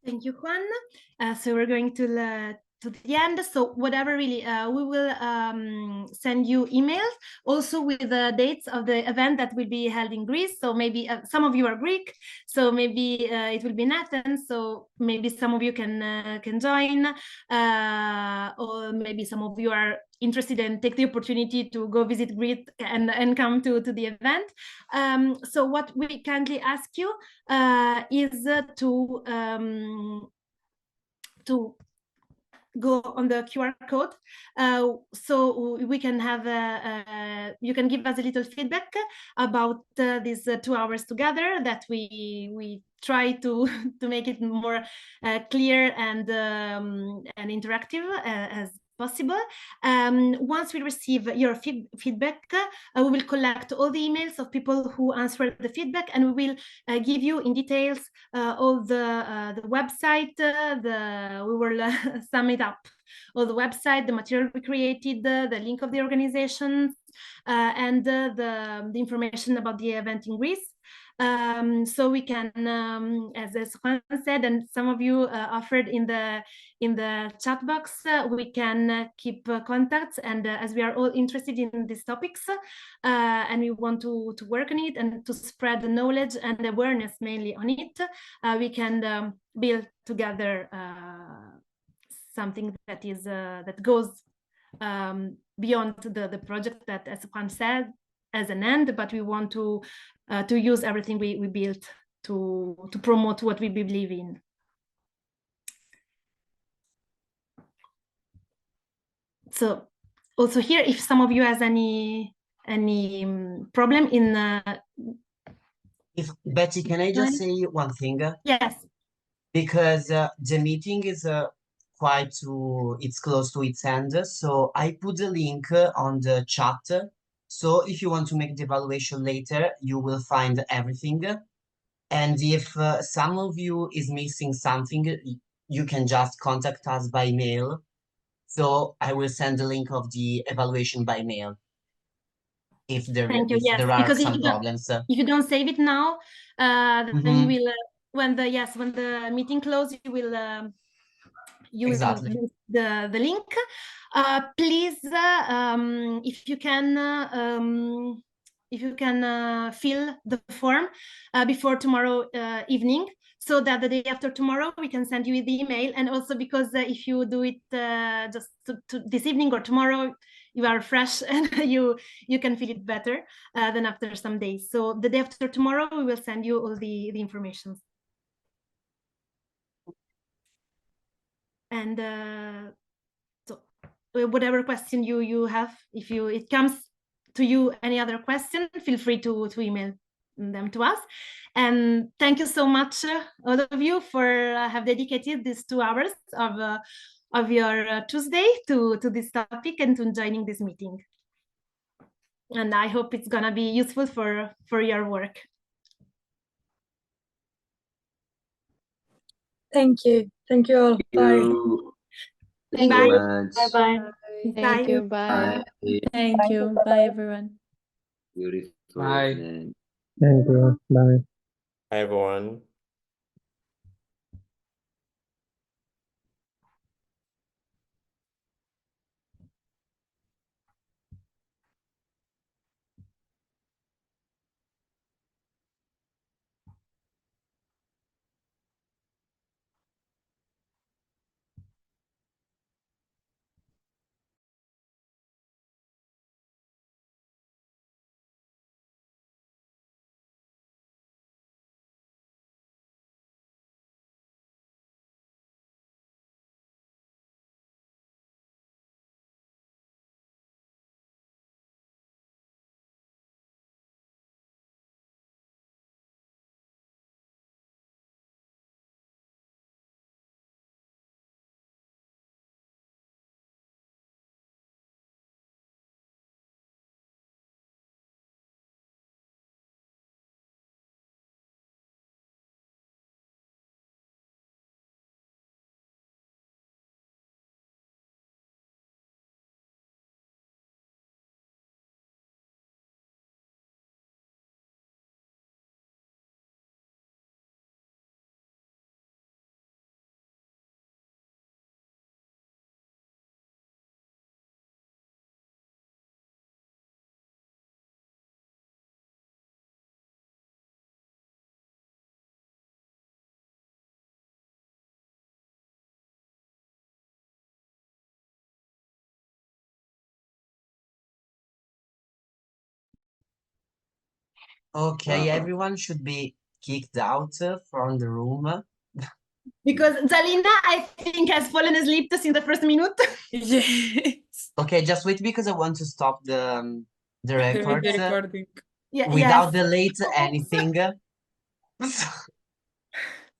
Thank you, Juan. So we're going to the end. So whatever really, we will send you emails also with the dates of the event that will be held in Greece. So maybe some of you are Greek, so maybe it will be in Athens. So maybe some of you can join, or maybe some of you are interested and take the opportunity to go visit Greece and come to the event. So what we kindly ask you is to go on the QR code, so we can have you can give us a little feedback about these 2 hours together, that we try to make it more clear and interactive, as possible. Once we receive your feedback, we will collect all the emails of people who answered the feedback, and we will give you in details all the website. We will sum it up, all the website, the material we created, the link of the organizations, and the information about the event in Greece. So we can, as Juan said, and some of you offered in the chat box, we can keep contacts, and as we are all interested in these topics, and we want to work on it and to spread the knowledge and awareness mainly on it, we can build together something that is that goes beyond the project that, as Juan said, as an end, but we want to use everything we built to promote what we believe in. So also here, if some of you has any problem in If Betty, can I just say one thing? Yes. Because the meeting is it's close to its end, so I put the link on the chat. So if you want to make the evaluation later, you will find everything. And if some of you is missing something, you can just contact us by mail. So I will send the link of the evaluation by mail. If there are some problems. If you don't save it now, then you will when the meeting closes, you will use the link. Please, if you can fill the form before tomorrow evening, so that the day after tomorrow we can send you the email. And also because if you do it just this evening or tomorrow, you are fresh and you can feel it better than after some days. So the day after tomorrow, we will send you all the information. And so whatever question you have, if it comes to you any other question, feel free to email them to us. And thank you so much, all of you, for have dedicated these 2 hours of your Tuesday to this topic and to joining this meeting. And I hope it's gonna be useful for your work. Thank you. Thank you all. Bye. Thank you very much. Bye-bye. Thank you. Bye. Thank you. Bye, everyone. Beautiful. Bye. Thank you. Bye. Hi, everyone. Okay, everyone should be kicked out from the room. Because Zalina, I think, has fallen asleep in the first minute. Yes. Okay, just wait because I want to stop the record recording. without delete anything.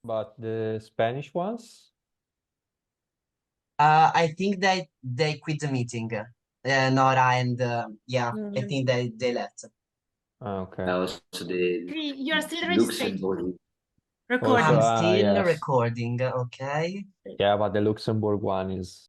But the Spanish ones? I think that they quit the meeting. Nora and yeah, I think they left. Okay. Also the You're still registered. Luxembourg. Recording. I'm still yes. recording. Okay. Yeah, but the Luxembourg one is